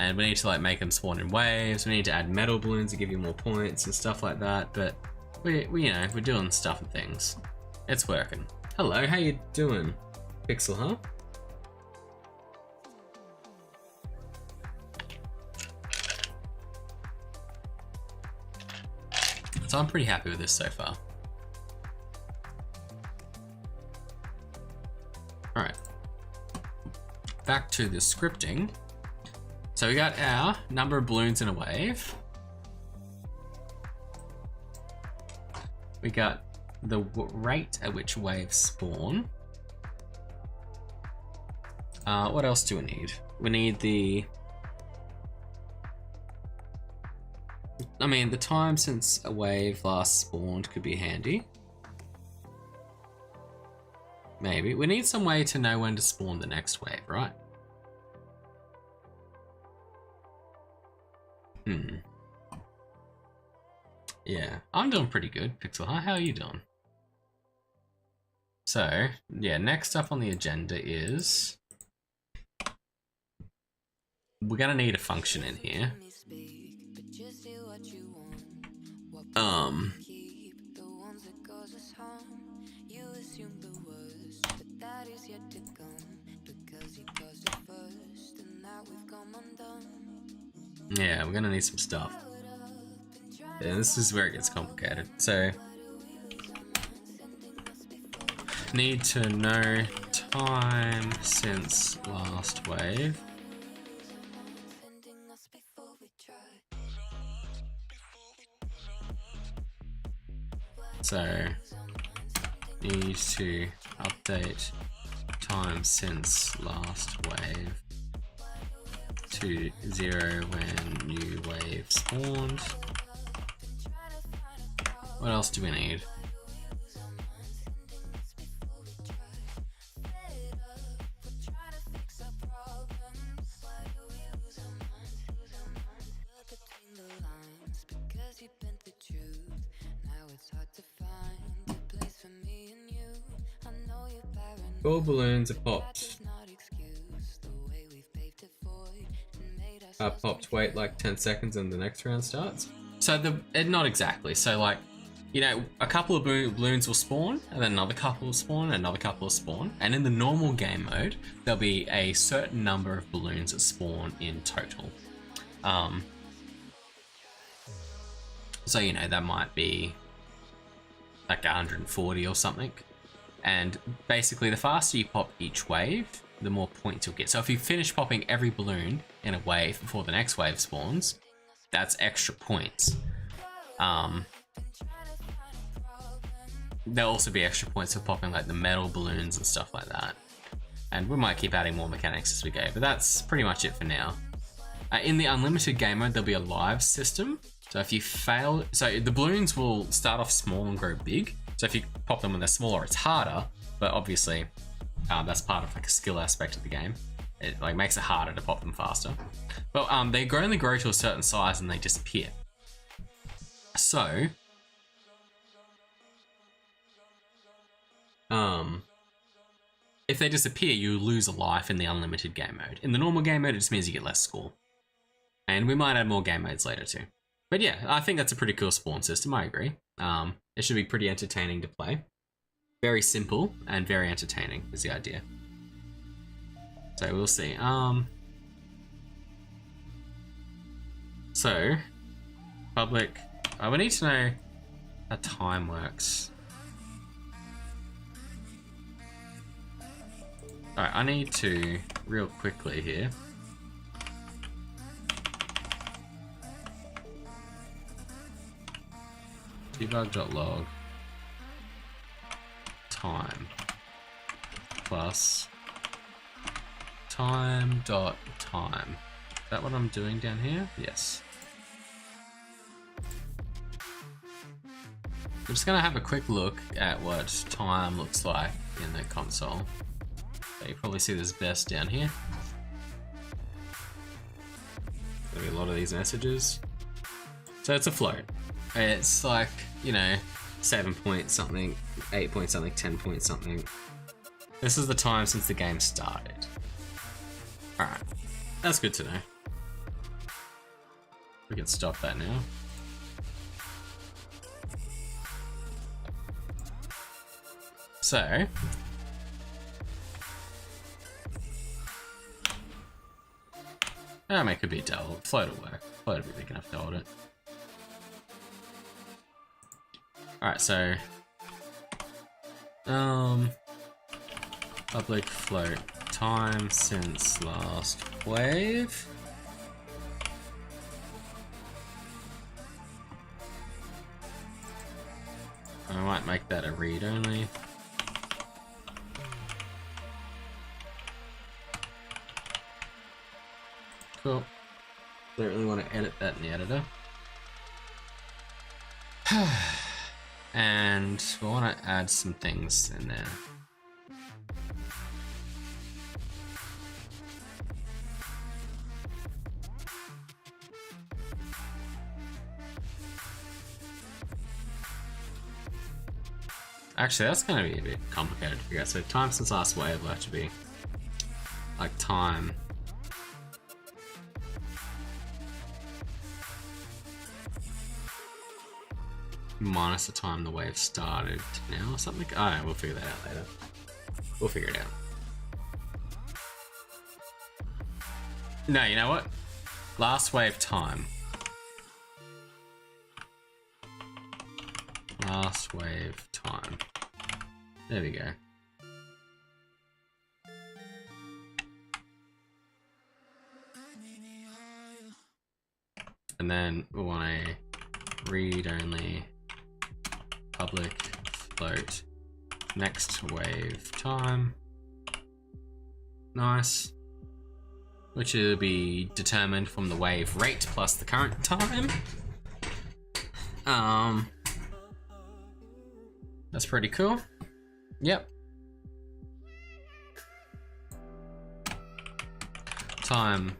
And we need to like make them spawn in waves. We need to add metal balloons to give you more points and stuff like that. But we you know, we're doing stuff and things. It's working. Hello, how you doing, Pixel, huh? So I'm pretty happy with this so far. Alright. Back to the scripting. So we got our number of balloons in a wave. We got the rate at which waves spawn. What else do we need? We need the time since a wave last spawned could be handy. Maybe. We need some way to know when to spawn the next wave, right? Yeah, I'm doing pretty good, Pixel. How are you doing? So, yeah, next up on the agenda is we're gonna need a function in here. Yeah, we're gonna need some stuff. Yeah, this is where it gets complicated. So, need to know time since last wave. So, need to update time since last wave to 0 when new wave spawned. What else do we need? all balloons are popped. Wait like 10 seconds and the next round starts. So not exactly. So like, you know, a couple of balloons will spawn, and then another couple will spawn, and another couple will spawn. And in the normal game mode, there'll be a certain number of balloons that spawn in total. So, you know, that might be like 140 or something. And basically, the faster you pop each wave, the more points you'll get. So if you finish popping every balloon in a wave before the next wave spawns, that's extra points. There'll also be extra points for popping like the metal balloons and stuff like that. And we might keep adding more mechanics as we go, but that's pretty much it for now. In the unlimited game mode, there'll be a live system. So if you fail, so the balloons will start off small and grow big. So if you pop them when they're smaller, it's harder, but obviously that's part of like a skill aspect of the game. It like makes it harder to pop them faster. But they only grow to a certain size and they disappear. So if they disappear, you lose a life in the unlimited game mode. In the normal game mode, it just means you get less score. And we might add more game modes later too. But yeah, I think that's a pretty cool spawn system, I agree. It should be pretty entertaining to play. Very simple and very entertaining is the idea. So we'll see. So, public, we need to know how time works. Alright, I need to, real quickly here, debug.log time plus time.time. Is that what I'm doing down here? Yes. I'm just gonna have a quick look at what time looks like in the console. So you probably see this best down here. There'll be a lot of these messages. So it's a float. It's like, you know, 7 point something, 8 point something, 10 point something. This is the time since the game started. Alright, that's good to know. We can stop that now. So, I'll make a bit dull. Float will work. Float will be big enough to hold it. Alright, so public float time since last wave. I might make that a read only. Cool. Don't really want to edit that in the editor. And we want to add some things in there. Actually, that's going to be a bit complicated to figure out. So time since last wave will have to be like time minus the time the wave started now or something. I don't know, we'll figure that out later. We'll figure it out. No, you know what? Last wave time. Last wave time. There we go. And then we want a read only public float next wave time. Nice. Which will be determined from the wave rate plus the current time. That's pretty cool. Yep. Time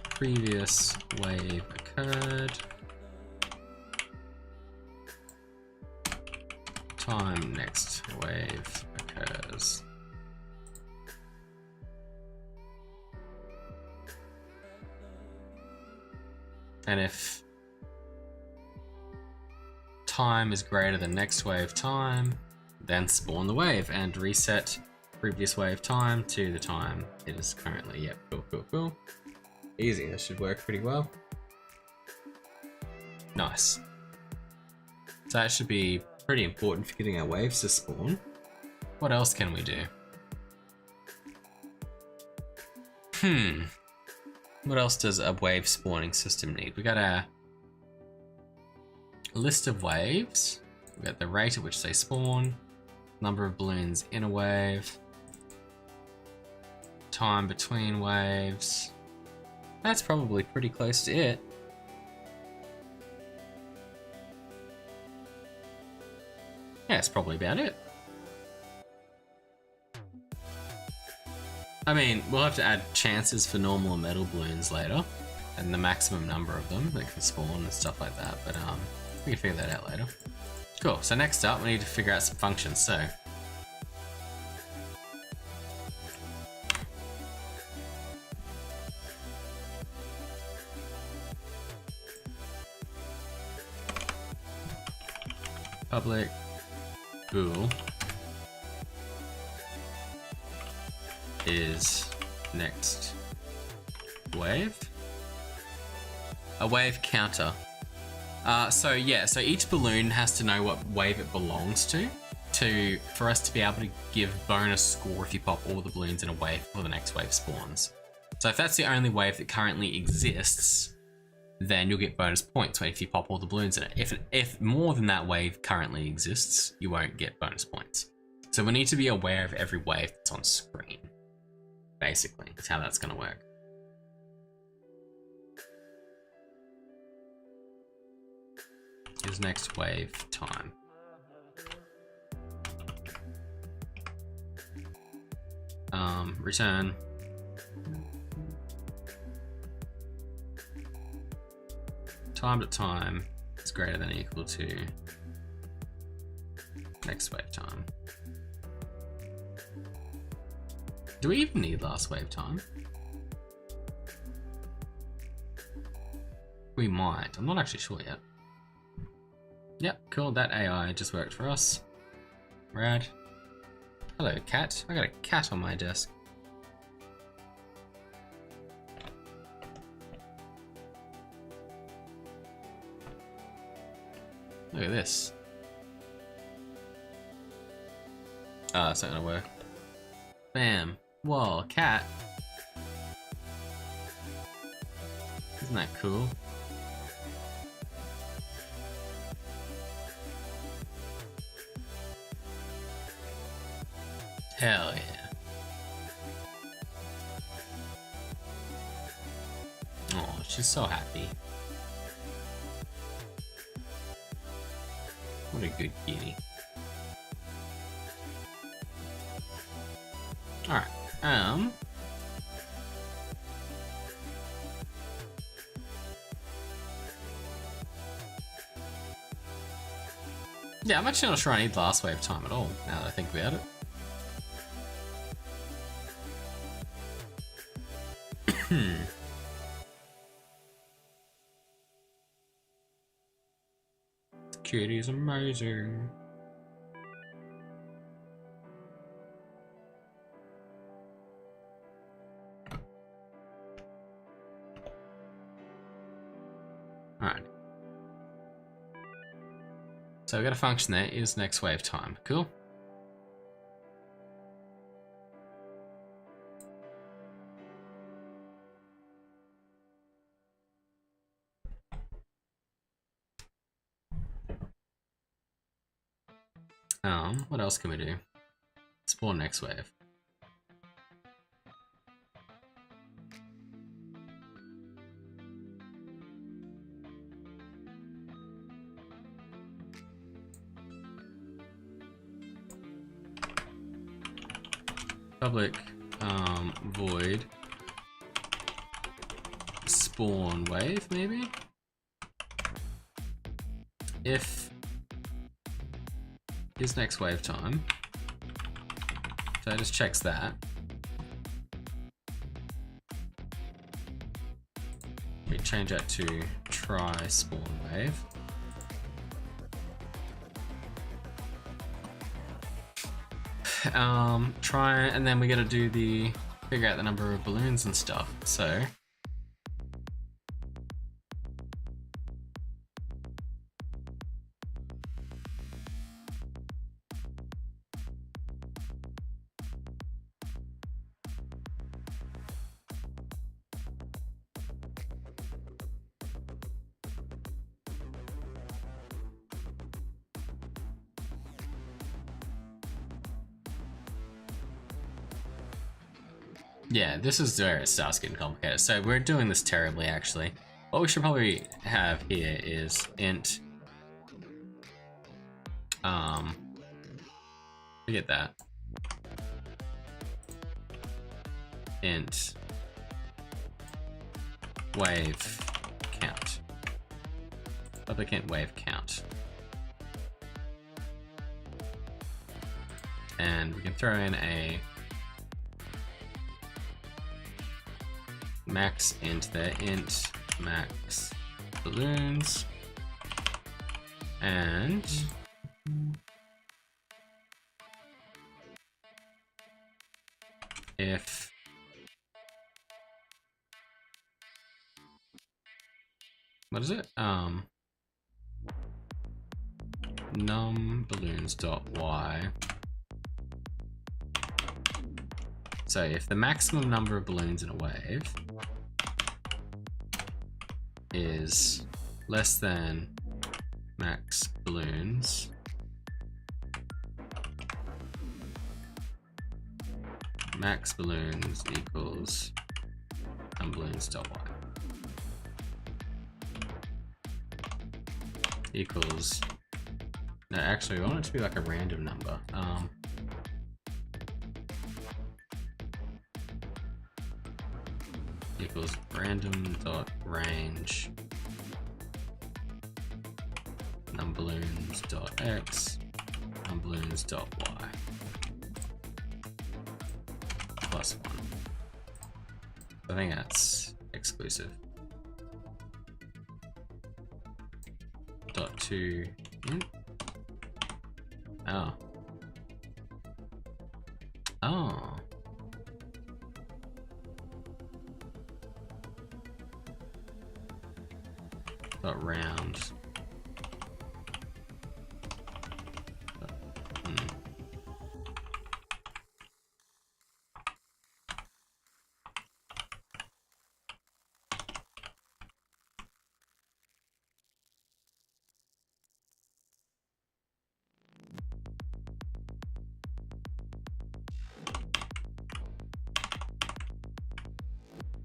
previous wave occurred. Time next wave occurs. And if time is greater than next wave time, then spawn the wave and reset previous wave time to the time it is currently. Yep, cool, cool, cool. Easy, that should work pretty well. Nice. So that should be pretty important for getting our waves to spawn. What else can we do? What else does a wave spawning system need? We got a list of waves. We got the rate at which they spawn, number of balloons in a wave, time between waves. That's probably pretty close to it. Yeah, that's probably about it. I mean, we'll have to add chances for normal and metal balloons later, and the maximum number of them that can spawn and stuff like that, but we can figure that out later. Cool, so next up we need to figure out some functions, so. Public bool is next wave. A wave counter. So each balloon has to know what wave it belongs to for us to be able to give bonus score if you pop all the balloons in a wave before the next wave spawns. So if that's the only wave that currently exists, then you'll get bonus points if you pop all the balloons in it. If more than that wave currently exists, you won't get bonus points. So we need to be aware of every wave that's on screen. Basically, that's how that's going to work. Is next wave time. Return. Time to time is greater than or equal to next wave time. Do we even need last wave time? We might. I'm not actually sure yet. Yep, cool. That AI just worked for us. Rad. Hello, cat. I got a cat on my desk. Look at this. Oh, that's not gonna work. Bam. Whoa, cat. Isn't that cool? Hell yeah. Oh, she's so happy. What a good kitty. Alright, yeah, I'm actually not sure I need last wave time at all, now that I think about it. Kitty is amazing. Alright. So we've got a function there, is next wave time. Cool. What else can we do? Spawn next wave. Public void spawn wave, maybe? If is next wave time, so it just checks that. we change that to try spawn wave. Try, and then we gotta do the figure out the number of balloons and stuff. So yeah, this is where it starts getting complicated. So we're doing this terribly, actually. What we should probably have here is int. Forget that. Int wave count. Public int wave count. And we can throw in a max int there, int max balloons, and if what is it? Num balloons dot y. So if the maximum number of balloons in a wave is less than max balloons, max balloons equals num balloons dot y equals, no, actually we want it to be like a random number. Equals random dot range num balloons dot x num balloons dot y plus 1. I think that's exclusive. Dot 2 int. Oh. Oh. Dot round.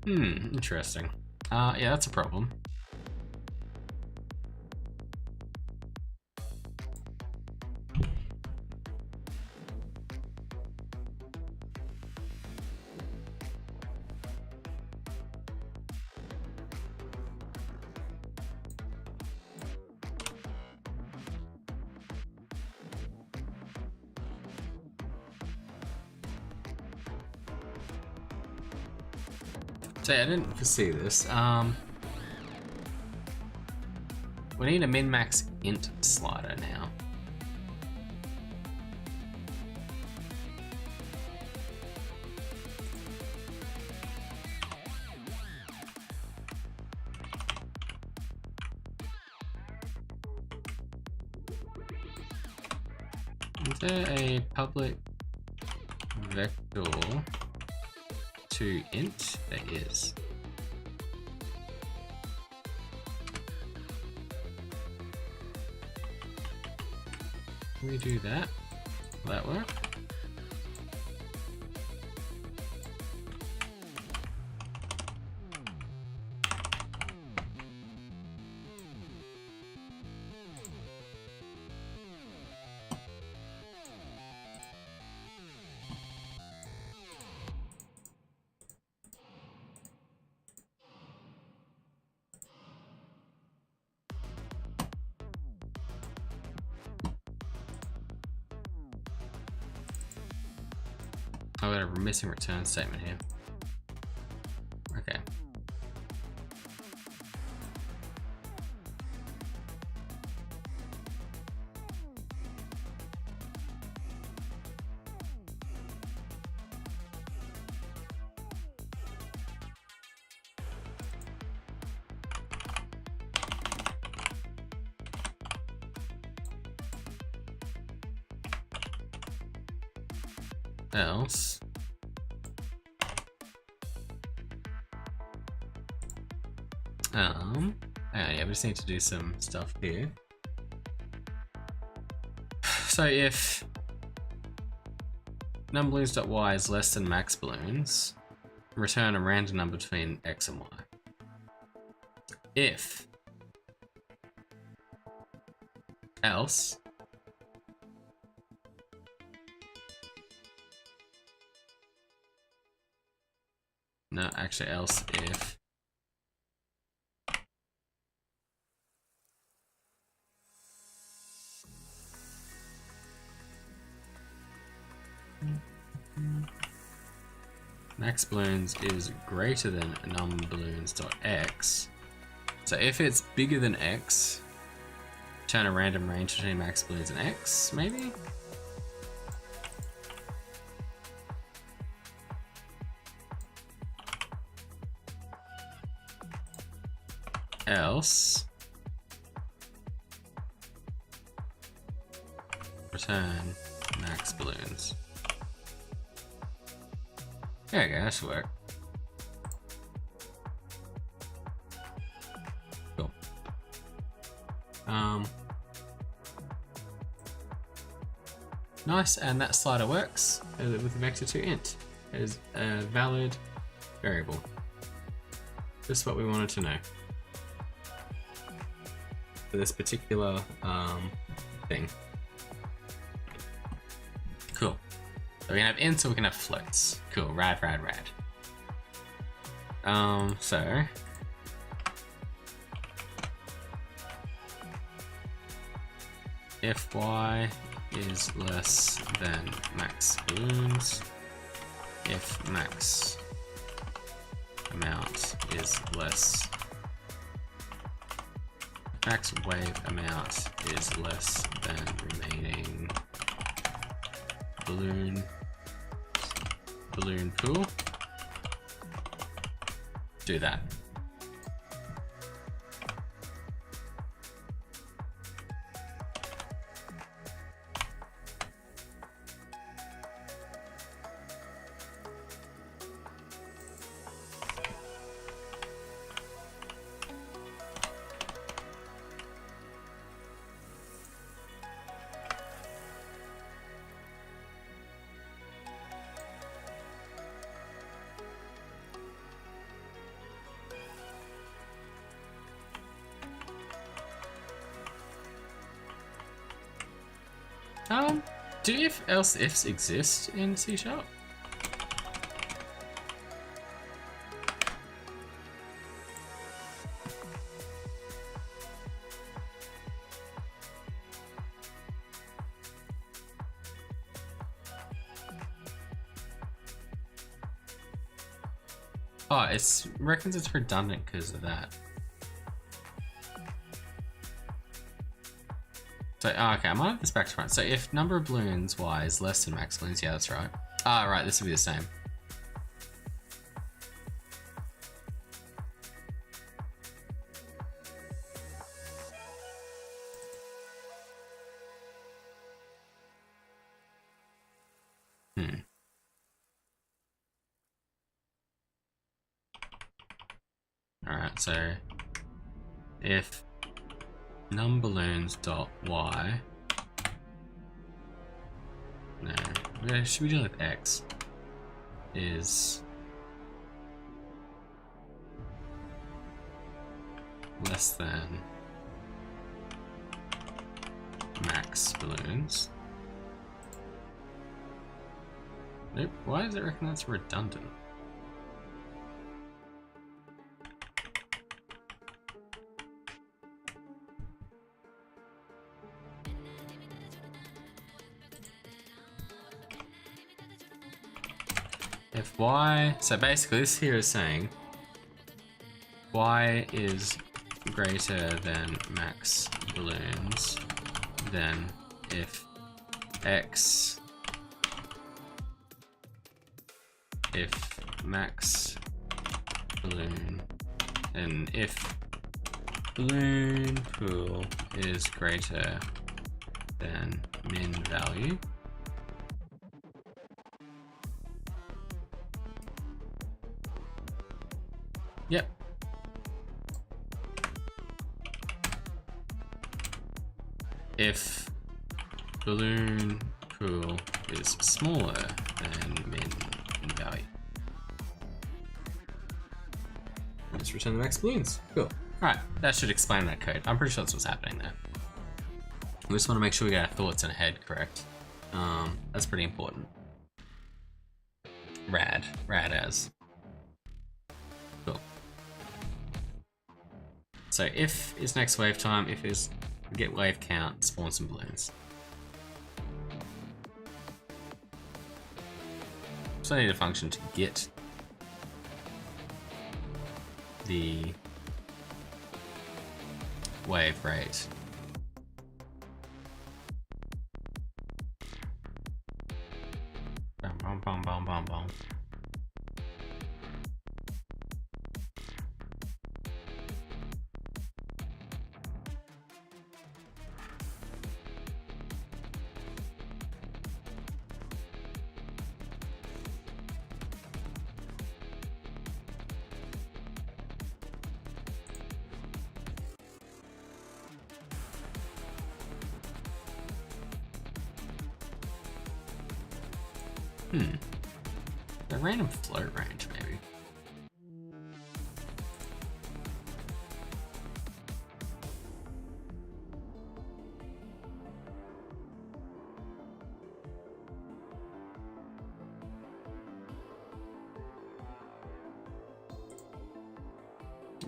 Interesting. Yeah, that's a problem. So yeah, I didn't foresee this. We need a min-max int slider now. Is there a public vector to int? There is. Can we do that? Will that work? I've got a missing return statement here. Okay. else yeah, we just need to do some stuff here. So if numberballoons.y is less than max balloons, return a random number between x and y. If else no, actually else if max balloons is greater than numberballoons.x. So if it's bigger than x, turn a random range between max balloons and x, maybe? Else return max balloons. There you go, that should work. Cool. Nice, and that slider works with the vector2 int. It is a valid variable. Just what we wanted to know for this particular thing. Cool. So we can have ints or we can have floats. Cool, rad. So if y is less than max balloons, if max amount is less, max wave amount is less than remaining balloon pool, do that. Do if else ifs exist in C#? Oh, it reckons it's redundant because of that. So, okay, I might have this back to front. So if number of balloons y is less than max balloons, yeah, that's right. Ah, right, this would be the same. Alright, so if numballoons.y, no, should we deal with x, is less than max balloons. Nope, why does it reckon that's redundant? If y, so basically this here is saying y is greater than max balloons, then if x, if max balloon, and if balloon pool is greater than min value, Yep. If balloon pool is smaller than min value. Just return the max balloons. Cool. Alright, that should explain that code. I'm pretty sure that's what's happening there. We just want to make sure we get our thoughts and head correct. That's pretty important. Rad as. Cool. So if is next wave time, if is get wave count, spawn some balloons. So I need a function to get the wave rate. Bum, bum, bum, bum, bum, bum. A random float range, maybe.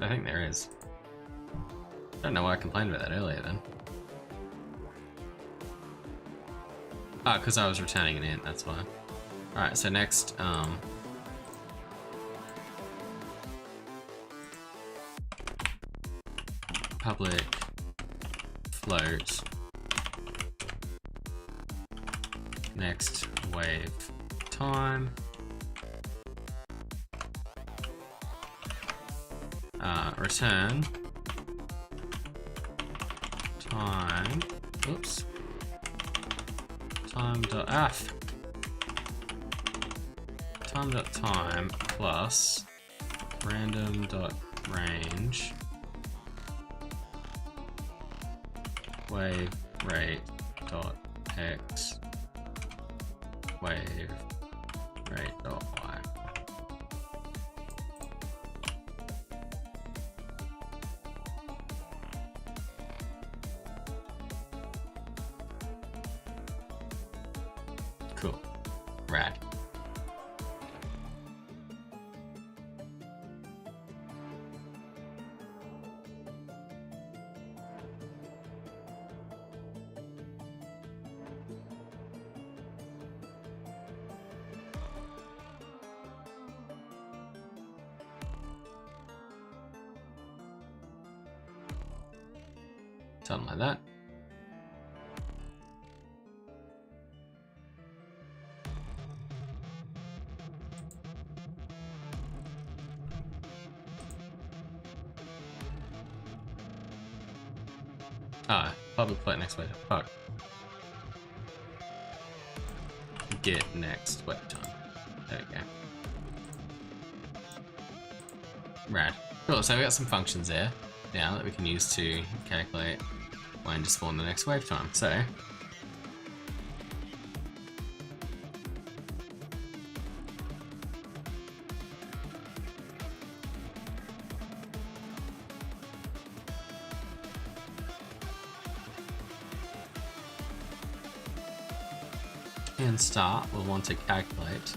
I think there is. Don't know why I complained about that earlier then. Ah, because I was returning an int, that's why. Alright, so next, public float next wave time, return time, oops, time.time plus random.range wave rate dot x wave rate dot y. Cool. Rad. Something like that. Ah, public float next wave. Fuck. Get next wave time. There we go. Rad. Cool, so we got some functions there now that we can use to calculate when to spawn the next wave time. So in start, we'll want to calculate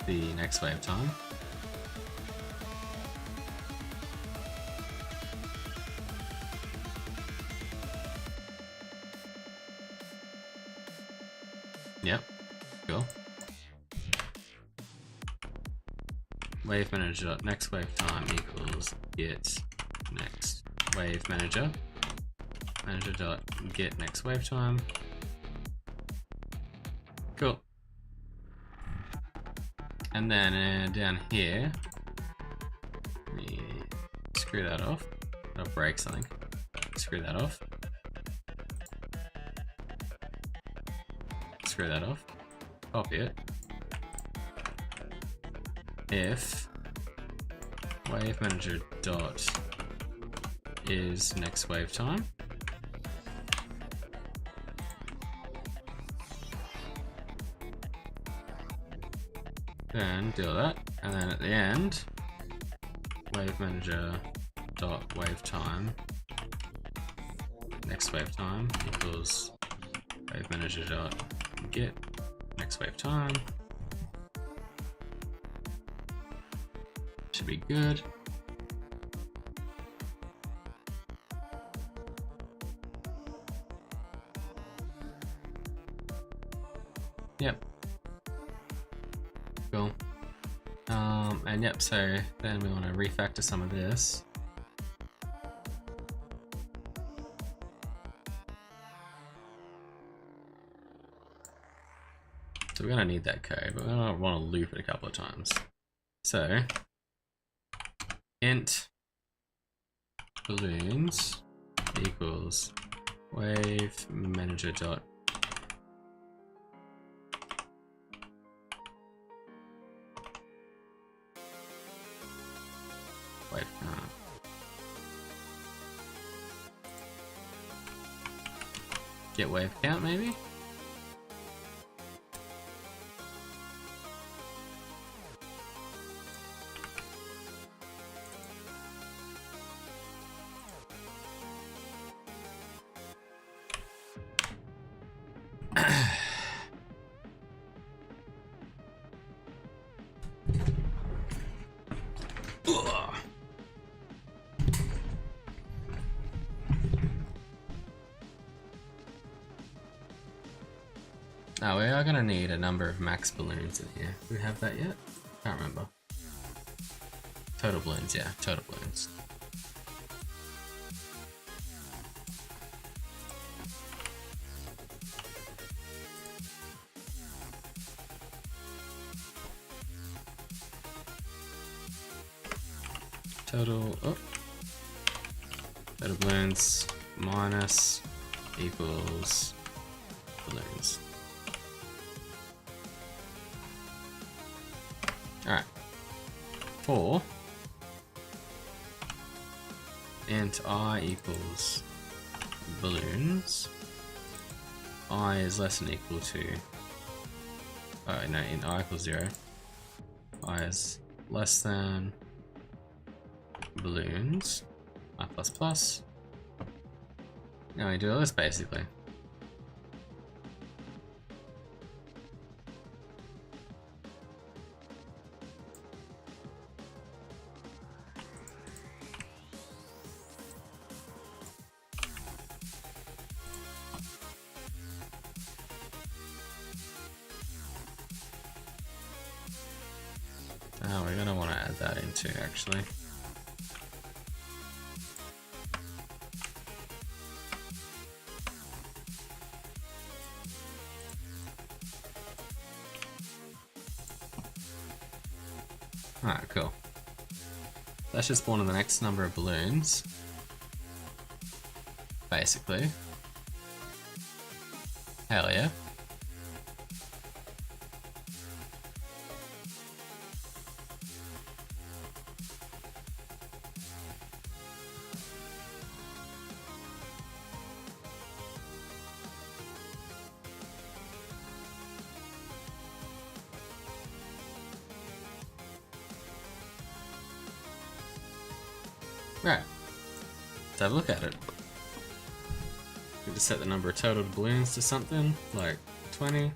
the next wave time. Yep, cool. Wave manager next wave time equals get next wave manager dot get next wave time. Cool. And then down here, let me screw that off. That'll break something. Screw that off. Screw that off. Copy it. If wave manager dot is next wave time. Then do that, and then at the end, wave manager dot wave time next wave time equals wave manager dot get next wave time. Should be good. Yep. Cool. And yep, so then we want to refactor some of this. So we're gonna need that code, but we don't want to loop it a couple of times. So int balloons equals wave manager dot wave count. Get wave count maybe? Now we are gonna need a number of max balloons in here. Do we have that yet? Can't remember. Total balloons, yeah, total balloons. Total, oh. Total balloons minus equals balloons. Alright. For int I equals balloons, I is less than equal to, oh no, int I equals 0, I is less than balloons, I plus plus. Now we do all this basically. Oh, we're gonna want to add that in too, actually. Alright, cool. That should spawn in the next number of balloons. Basically. Hell yeah. Right, let's have a look at it. We just set the number of total balloons to something, like 20.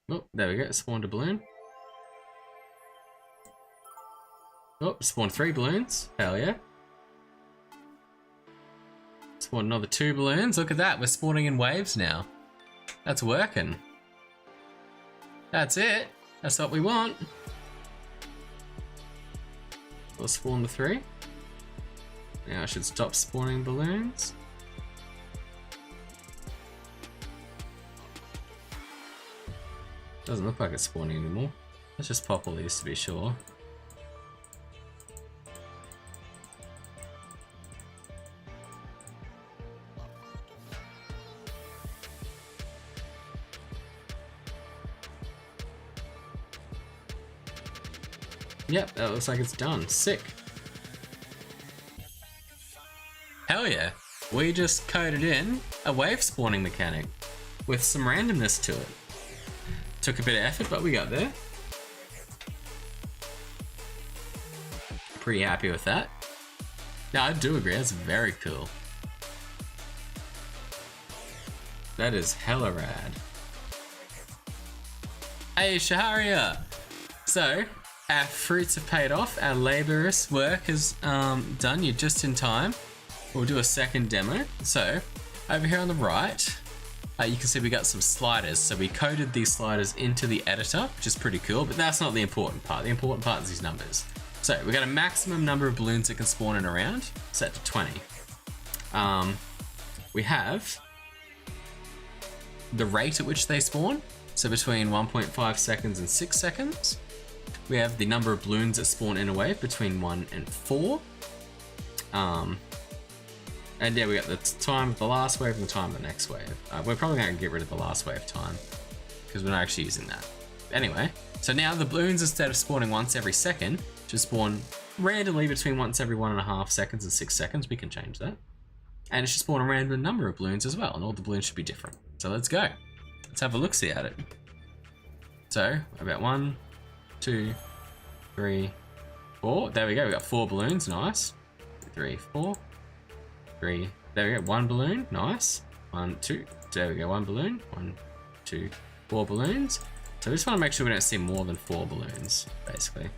Oh, there we go, spawned a balloon. Oh, spawned 3 balloons. Hell yeah. Spawned another 2 balloons. Look at that. We're spawning in waves now. That's working. That's it. That's what we want. We'll spawn the 3. Now I should stop spawning balloons. Doesn't look like it's spawning anymore. Let's just pop all these to be sure. Yep, that looks like it's done. Sick. Hell yeah. We just coded in a wave spawning mechanic with some randomness to it. Took a bit of effort, but we got there. Pretty happy with that. Yeah, I do agree, that's very cool. That is hella rad. Hey Shaharia! So, our fruits have paid off, our laborious work is done, you're just in time. We'll do a second demo. So, over here on the right, you can see we got some sliders. So we coded these sliders into the editor, which is pretty cool, but that's not the important part. The important part is these numbers. So we got a maximum number of balloons that can spawn in a round, set to 20. We have the rate at which they spawn, so between 1.5 seconds and 6 seconds. We have the number of balloons that spawn in a wave between 1 and 4. And yeah, we got the time of the last wave and the time of the next wave. We're probably going to get rid of the last wave time because we're not actually using that. Anyway, so now the balloons, instead of spawning once every second, should spawn randomly between once every 1.5 seconds and 6 seconds. We can change that. And it should spawn a random number of balloons as well, and all the balloons should be different. So let's go. Let's have a look-see at it. So, about 1, 2, 3, 4. There we go, we got 4 balloons, nice. 3, 4. 3, there we go, 1 balloon, nice. 1, 2, there we go, 1 balloon. 1, 2, 4 balloons. So we just want to make sure we don't see more than 4 balloons, basically.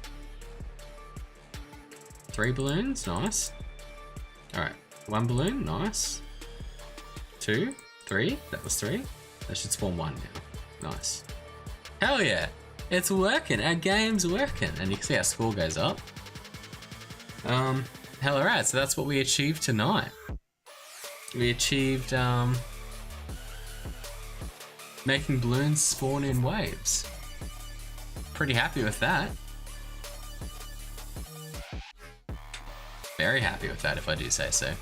3 balloons, nice. Alright, 1 balloon, nice. 2, 3, that was 3. That should spawn 1 now, nice. Hell yeah, it's working, our game's working. And you can see our score goes up. Hella rad, so that's what we achieved tonight. We achieved making balloons spawn in waves. Pretty happy with that. Very happy with that, if I do say so.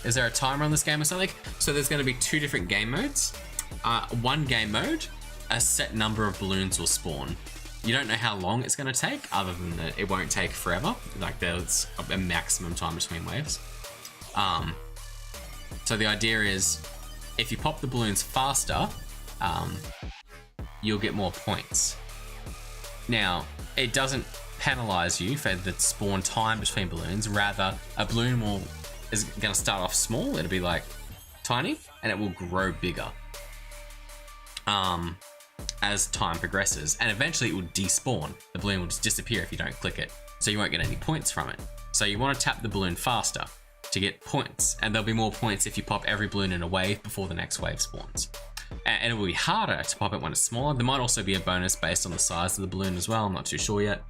Is there a timer on this game or something? So there's going to be 2 different game modes. One game mode, a set number of balloons will spawn. You don't know how long it's going to take, other than that it won't take forever. Like there's a maximum time between waves. So the idea is, if you pop the balloons faster, you'll get more points. Now, it doesn't penalize you for the spawn time between balloons. Rather, a balloon is going to start off small. It'll be like tiny, and it will grow bigger as time progresses, and eventually it will despawn. The balloon will just disappear if you don't click it, so you won't get any points from it. So you want to tap the balloon faster to get points, and there'll be more points if you pop every balloon in a wave before the next wave spawns. And it will be harder to pop it when it's smaller. There might also be a bonus based on the size of the balloon as well. I'm not too sure yet.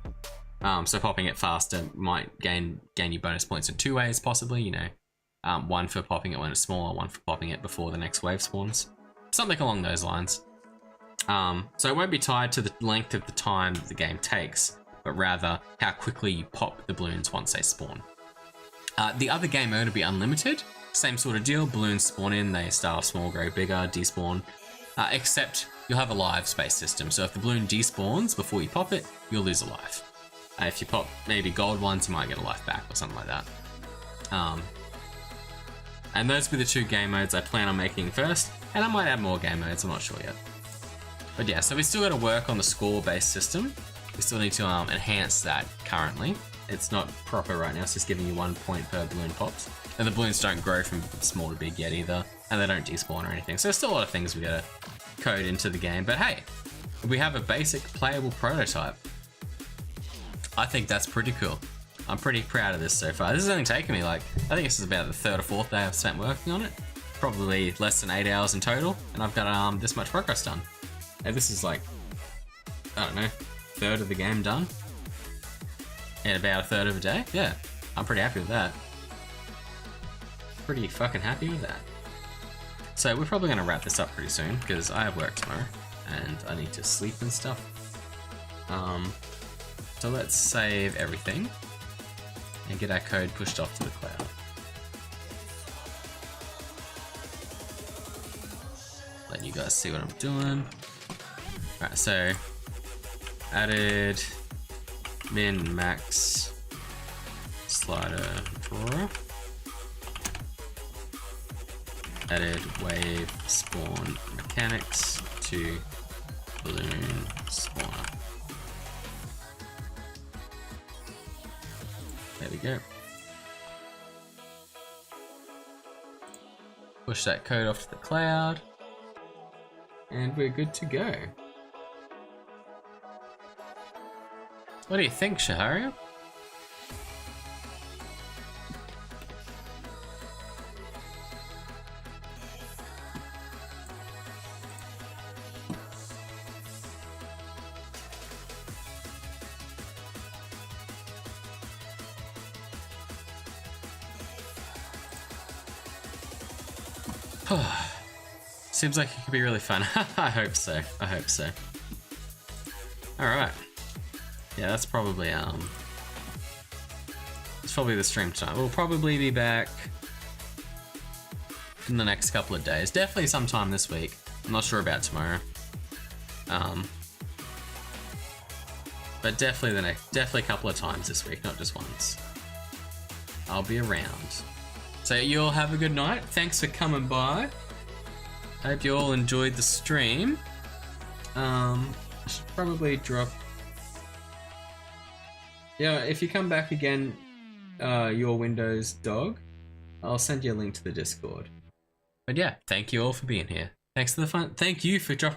So popping it faster might gain you bonus points in 2 ways, possibly. You know, 1 for popping it when it's smaller, 1 for popping it before the next wave spawns. Something along those lines. So it won't be tied to the length of the time that the game takes, but rather how quickly you pop the balloons once they spawn. The other game mode will be unlimited. Same sort of deal, balloons spawn in, they start off small, grow bigger, despawn. Except you'll have a live space system, so if the balloon despawns before you pop it, you'll lose a life. If you pop maybe gold ones, you might get a life back or something like that. And those will be the 2 game modes I plan on making first, and I might add more game modes, I'm not sure yet. But yeah, so we still got to work on the score-based system. We still need to enhance that currently. It's not proper right now, it's just giving you 1 point per balloon pops. And the balloons don't grow from small to big yet either, and they don't despawn or anything. So there's still a lot of things we gotta code into the game, but hey, we have a basic playable prototype. I think that's pretty cool. I'm pretty proud of this so far. This has only taken me like, I think this is about the 3rd or 4th day I've spent working on it. Probably less than 8 hours in total, and I've got this much progress done. And this is like, I don't know, 1/3 of the game done. In about 1/3 of a day. Yeah, I'm pretty happy with that. Pretty fucking happy with that. So we're probably gonna wrap this up pretty soon, because I have work tomorrow, and I need to sleep and stuff. So let's save everything, and get our code pushed off to the cloud. Let you guys see what I'm doing. Alright, so added min max slider drawer. Added wave spawn mechanics to balloon spawner. There we go. Push that code off to the cloud. And we're good to go. What do you think, Shaharia? Seems like it could be really fun. I hope so. I hope so. Alright. Yeah, that's probably it's probably the stream tonight. We'll probably be back in the next couple of days. Definitely sometime this week. I'm not sure about tomorrow. But definitely definitely a couple of times this week, not just once. I'll be around. So you all have a good night. Thanks for coming by. I hope you all enjoyed the stream. I should probably drop... Yeah, if you come back again, your Windows dog, I'll send you a link to the Discord. But yeah, thank you all for being here. Thanks for the fun. Thank you for dropping